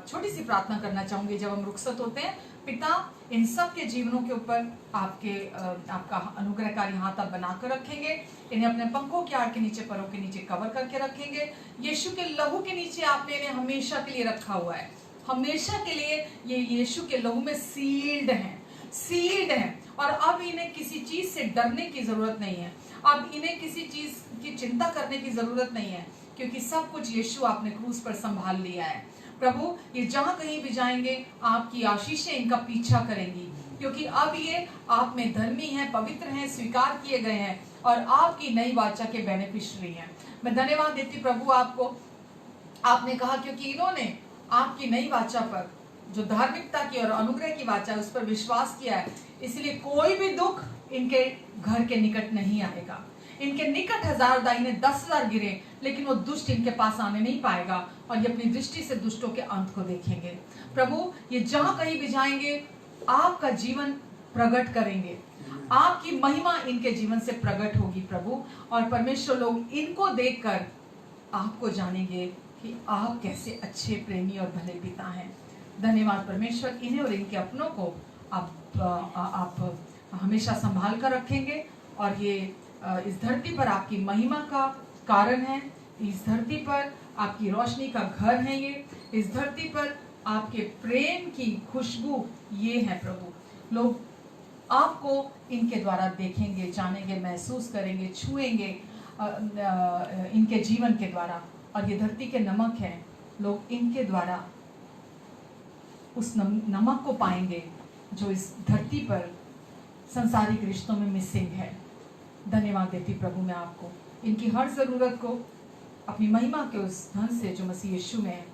छोटी सी प्रार्थना करना चाहूंगी जब हम रुखसत होते हैं। पिता, इन सब के जीवनों के ऊपर आपका अनुग्रहकारी हाथ आप बनाकर रखेंगे। इन्हें अपने पंखों के आड़ के नीचे, परों के नीचे कवर करके रखेंगे। यीशु के लहू के नीचे आपने इन्हें हमेशा के लिए रखा हुआ है। हमेशा के लिए ये यीशु के लहू में सील्ड हैं और अब इन्हें किसी चीज से डरने की जरूरत नहीं है। अब इन्हें किसी चीज की चिंता करने की जरूरत नहीं है, क्योंकि सब कुछ यीशु आपने क्रूस पर संभाल लिया है। प्रभु, ये जहां कहीं भी जाएंगे आपकी आशीषें इनका पीछा करेंगी, क्योंकि अब ये आप में धर्मी हैं, पवित्र हैं, स्वीकार किए गए हैं और आपकी नई वाचा के बेनिफिशियरी हैं। मैं धन्यवाद देती प्रभु आपको। आपने कहा क्योंकि इन्होंने आपकी नई वाचा पर, जो धार्मिकता की और अनुग्रह की वाचा है, उस पर विश्वास किया है, इसलिए कोई भी दुख इनके घर के निकट नहीं आएगा। इनके निकट 1000 दाहिने 10,000 गिरे, लेकिन वो दुष्ट इनके पास आने नहीं पाएगा और ये अपनी दृष्टि से दुष्टों के अंत को देखेंगे। प्रभु, ये जहां कहीं भी जाएंगे आपका जीवन प्रकट करेंगे, आपकी महिमा इनके जीवन से प्रकट होगी प्रभु, और परमेश्वर लोग इनको देखकर आपको जानेंगे कि आप कैसे अच्छे प्रेमी और भले पिता हैं। धन्यवाद परमेश्वर, इन्हें और इनके अपनों को आप हमेशा संभाल कर रखेंगे और ये इस धरती पर आपकी महिमा का कारण है। इस धरती पर आपकी रोशनी का घर है। ये इस धरती पर आपके प्रेम की खुशबू ये है प्रभु। लोग आपको इनके द्वारा देखेंगे, जानेंगे, महसूस करेंगे, छुएंगे इनके जीवन के द्वारा, और ये धरती के नमक हैं। लोग इनके द्वारा उस नमक को पाएंगे जो इस धरती पर संसारिक रिश्तों में मिसिंग है। धन्यवाद देती प्रभु मैं आपको, इनकी हर जरूरत को अपनी महिमा के उस धन से जो मसीह यीशु में है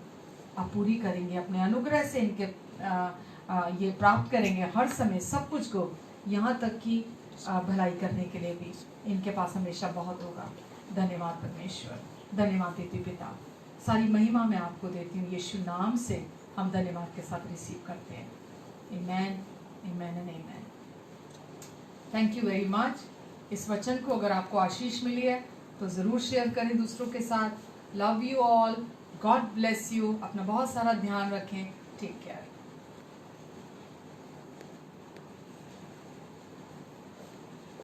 आप पूरी करेंगे। अपने अनुग्रह से इनके ये प्राप्त करेंगे हर समय सब कुछ को, यहाँ तक कि भलाई करने के लिए भी इनके पास हमेशा बहुत होगा। धन्यवाद परमेश्वर, धन्यवाद देती पिता, सारी महिमा मैं आपको देती हूँ। यीशु नाम से हम धन्यवाद के साथ रिसीव करते हैं। Amen, amen and amen. Thank you very much. इस वचन को अगर आपको आशीष मिली है तो ज़रूर शेयर करें दूसरों के साथ। Love you all, God bless you. अपना बहुत सारा ध्यान रखें। Take care.